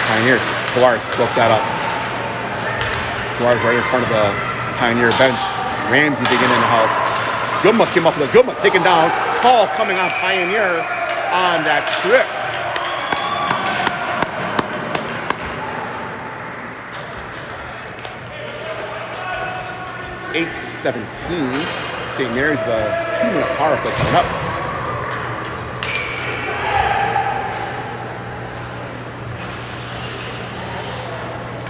Pioneers, Polaris broke that up. Polaris right in front of the Pioneer bench. Ramsey digging in to help. Gumma came up with a Gumma taken down. Call coming on Pioneer on that trip. .817. St. Mary's the 2-minute power play coming up.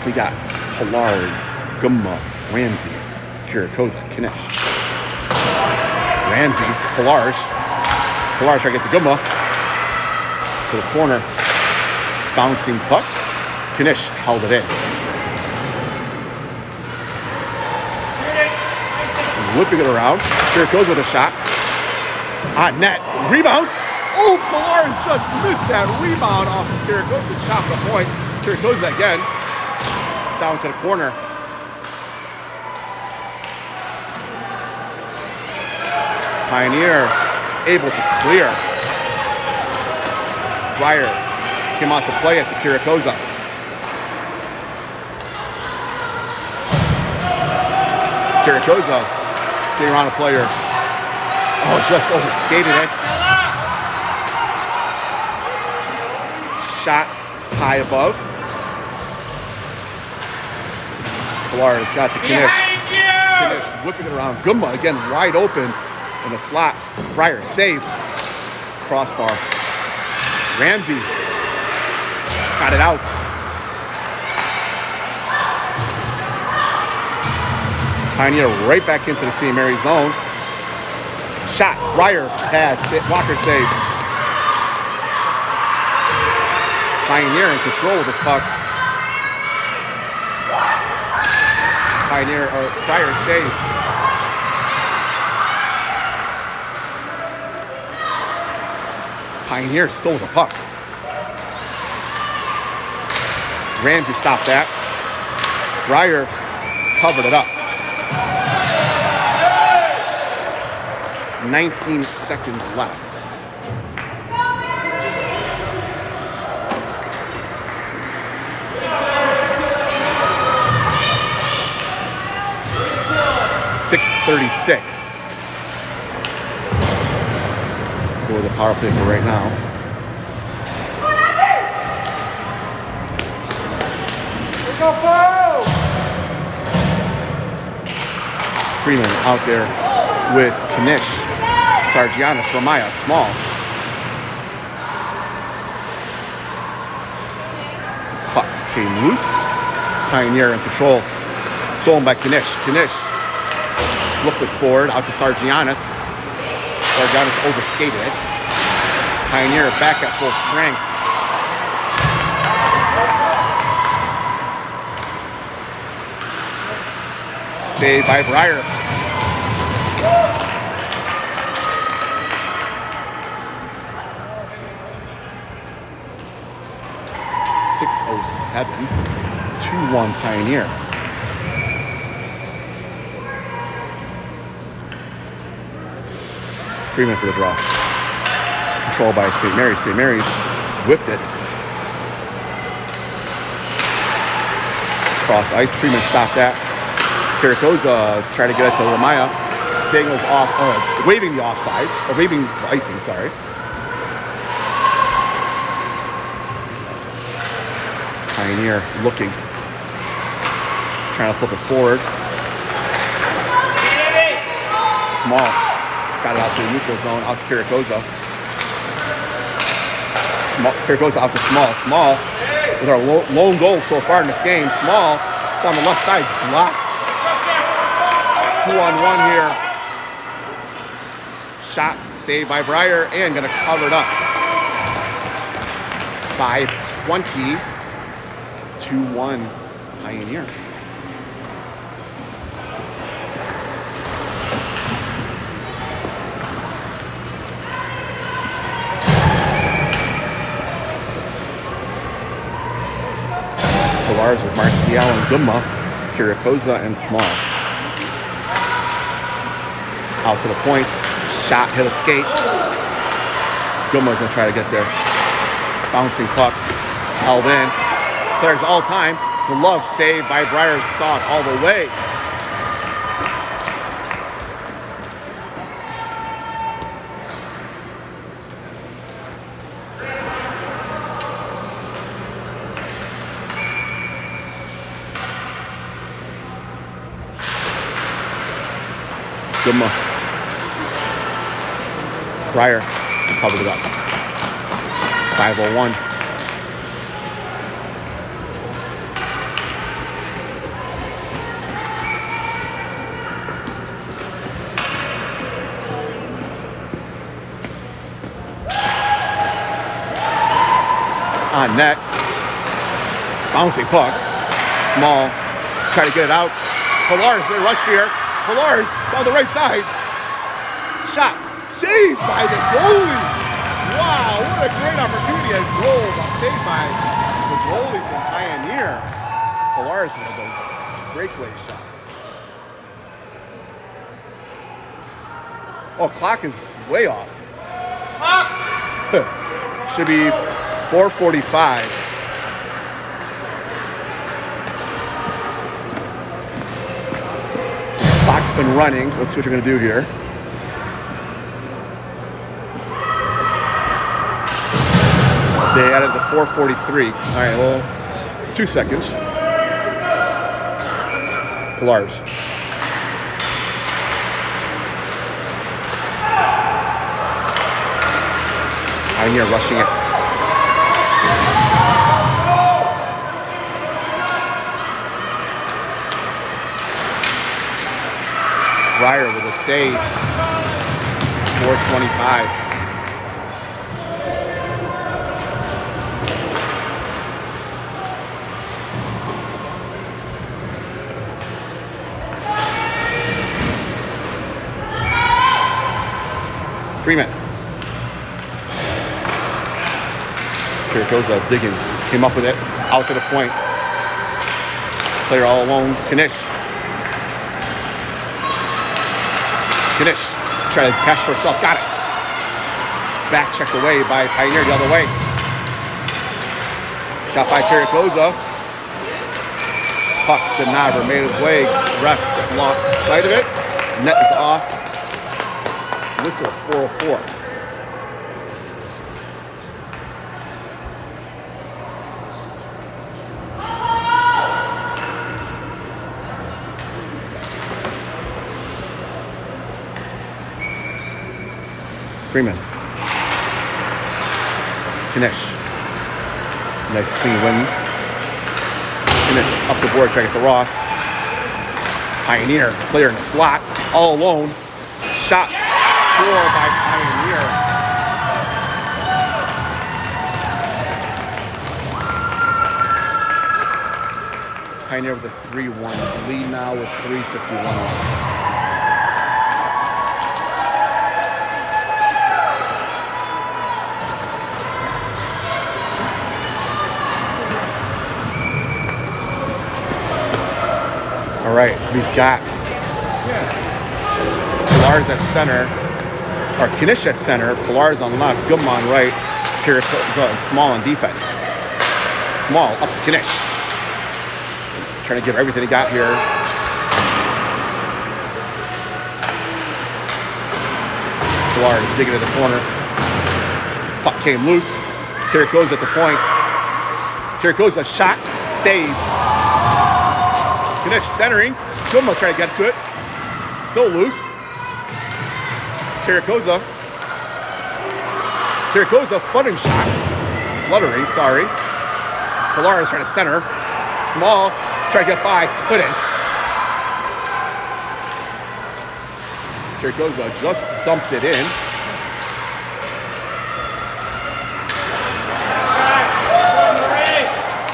We got Polaris, Gumma, Ramsey, Kirikoza, Knish. Ramsey, Polaris. Polaris trying to get the Gumma to the corner. Bouncing puck. Knish held it in. Whipping it around. Kirikoza with a shot. On net. Rebound. Oh, Polaris just missed that rebound off of Kirikoza's shot from the point. Kirikoza again. Down to the corner. Pioneer able to clear. Breyer came out to play at the Kirikoza. Kirikoza getting around a player. Oh, just overskated it. Shot high above. Polaris got to Knish. Knish whipping it around. Gumma again wide open in the slot. Breyer save. Crossbar. Ramsey got it out. Pioneer right back into the St. Mary's zone. Shot. Breyer had Walker save. Pioneer in control with this puck. Pioneer or Breyer save. Pioneer still with the puck. Ramsey stopped that. Breyer covered it up. 19 seconds left. .636 for the power play for right now. Freeman out there with Knish, Sargianis, Ramaya, small. Puck came loose. Pioneer in control. Stolen by Knish. Knish flipped it forward out to Sargianis. Sargianis overskated it. Pioneer back at full strength. Saved by Breyer. .607. 2-1 Pioneer. Freeman for the draw. Controlled by St. Mary's. St. Mary's whipped it. Cross ice. Freeman stopped that. Kiriakoza tried to get it to Ramaya. Signals off, waving the offsides, or waving the icing, sorry. Pioneer looking. Trying to flip it forward. Small. Got it out to the neutral zone, out to Kiriakoza. Small. Kiriakoza out to Small. Small with our lone goal so far in this game. Small down the left side, blocked. 2-on-1 here. Shot saved by Breyer and gonna cover it up. 5:20. 2-1 Pioneer. Pilar's with Marcial and Gumma, Kiriakoza and Small. Out to the point, shot, hit a skate. Gilmore's gonna try to get there. Bouncing puck, held in. Clears all time. Glove saved by Breyer, saw it all the way. Gilmore. Breyer covered it up. 5:01. On net. Bouncing puck. Small. Try to get it out. Pilar's going to rush here. Pilar's down the right side. Shot. Saved by the goalie. Wow, what a great opportunity as goal. Saved by the goalie from Pioneer. Pilar's had a breakaway shot. Oh, clock is way off. Should be 4:45. Clock's been running. Let's see what you're going to do here. They added the 4:43. All right, well, 2 seconds. Pilar's. Pioneer rushing it. Breyer with a save. 425. Freeman. Here goes digging. Came up with it. Out to the point. Player all alone. Knish. Try to pass to herself. Got it. Back checked away by Pioneer the other way. Got by Kiriakosa. Puck did not have made his way. Refs lost sight of it. Net is off. Whistle 404. Freeman. Knish. Nice clean win. Knish up the board, trying to get to Ross. Pioneer, player in the slot, all alone. Shot. Score by Pioneer. Pioneer with a 3-1 lead now with 3:51 left. All right, we've got Pilar's at center. Or Knish at center, Pilar's on left, Goodman on right, Kiriakosa and Small on defense. Small up to Knish. Trying to give everything he got here. Pilar is digging at the corner. Puck came loose. Kiriakosa at the point. Kiriakosa shot, save. Knish centering. Goodman trying to get to it. Still loose. Kiriakosa fluttering shot. Sorry. Pilar is trying to center. Small, trying to get by, couldn't. Kiriakosa just dumped it in.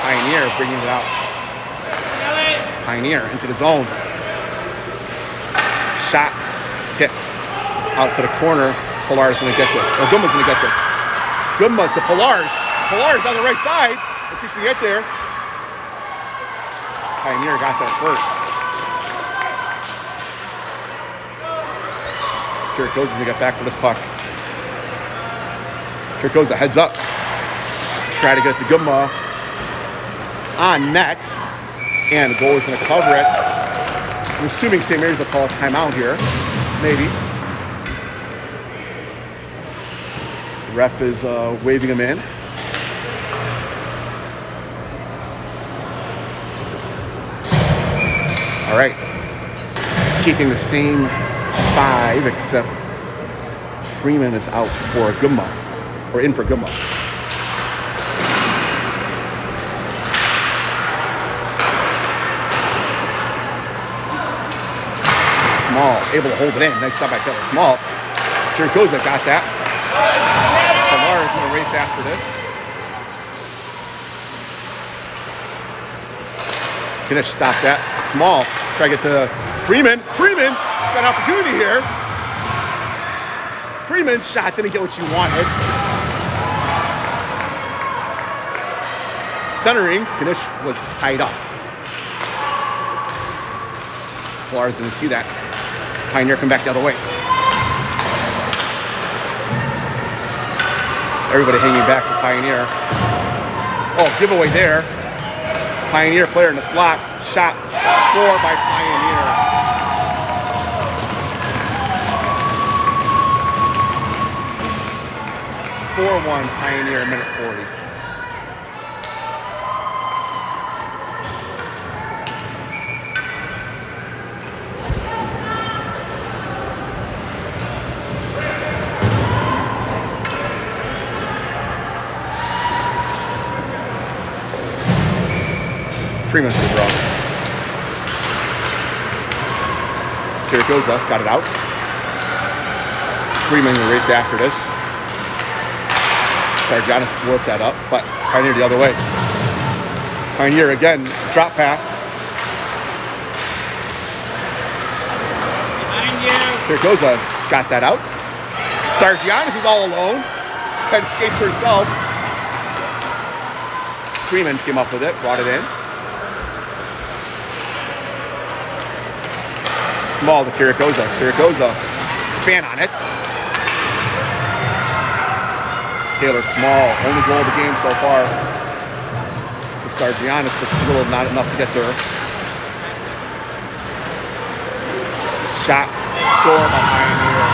Pioneer bringing it out. Pioneer into the zone. Shot, tipped. Out to the corner. Pilar's going to get this. Or Goodman's going to get this. Goodman to Pilar's. Pilar's on the right side. Let's see if she can get there. Pioneer got that first. Kiriakosa's going to get back for this puck. Kiriakosa heads up. Try to get it to Goodman. On net. And the goalie's going to cover it. I'm assuming St. Mary's will call a timeout here. Maybe. Ref is waving him in. All right. Keeping the same 5, except Freeman is out for Goodman. Or in for Goodman. Small, able to hold it in. Nice job by Kevin Small. Kiriakosa got that. Pilar is going to race after this. Knish stop that. Small, try to get to Freeman. Freeman got an opportunity here. Freeman's shot didn't get what you wanted. Centering, Knish was tied up. Pilar's didn't see that. Pioneer come back the other way. Everybody hanging back for Pioneer. Oh, giveaway there. Pioneer player in the slot. Shot. Score by Pioneer. (4-1) Pioneer, minute 40. Freeman's the draw. Kiriakosa got it out. Freeman in the race after this. Sargianis worked that up, but Pioneer the other way. Pioneer again, drop pass. Behind you. Kiriakosa got that out. Sargianis is all alone. Had escaped herself. Freeman came up with it, brought it in. Small to Kiriakosa. Kiriakosa, fan on it. Taylor Small, only goal of the game so far. To Sargianis, just a little not enough to get to her. Shot, score by Pioneer.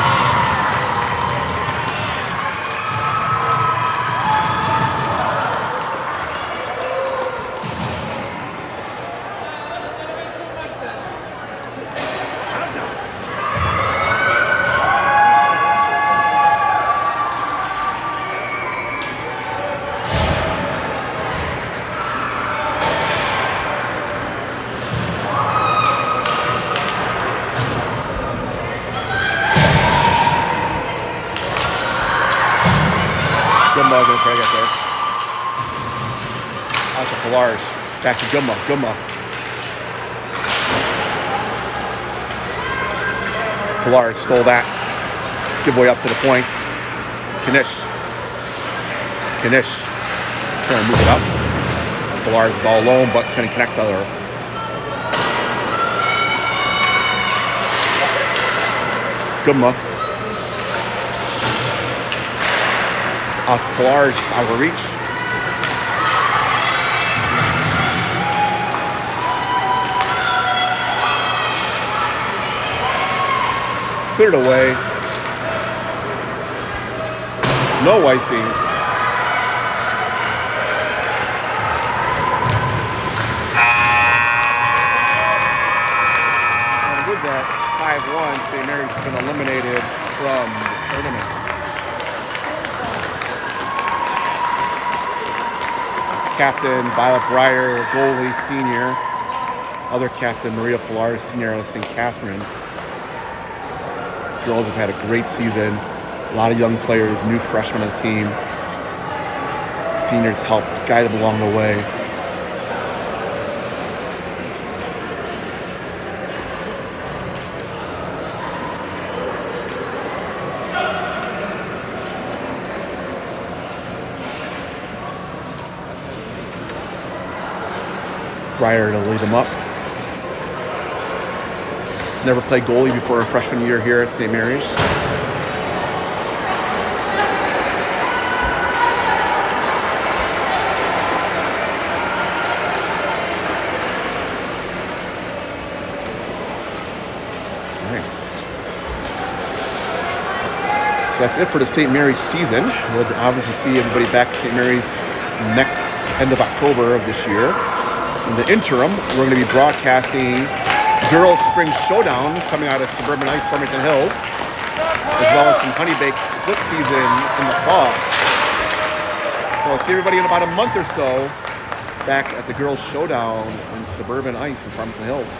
Gumma gonna try to get there. Out to Pilar's. Back to Gumma. Gumma. Pilar stole that. Giveaway up to the point. Kanish. Kanish. Trying to move it up. Pilar is all alone, but couldn't connect to her. Gumma. Out to Pilar's, out of reach. Cleared away. No icing. And with that, 5-1, St. Mary's has been eliminated from the tournament. Captain Violet Breyer, goalie senior. Other captain Maria Pilar, senior out of St. Catherine. Girls have had a great season. A lot of young players, new freshmen on the team. Seniors helped guide them along the way. Breyer to lead them up. Never played goalie before her freshman year here at St. Mary's. All right. So that's it for the St. Mary's season. We'll obviously see everybody back at St. Mary's next end of October of this year. In the interim, we're going to be broadcasting Girls Spring Showdown coming out of Suburban Heights, Farmington Hills, as well as some Honey Baked split season in the fall. So I'll see everybody in about a month or so back at the Girls Showdown in Suburban Heights in Farmington Hills.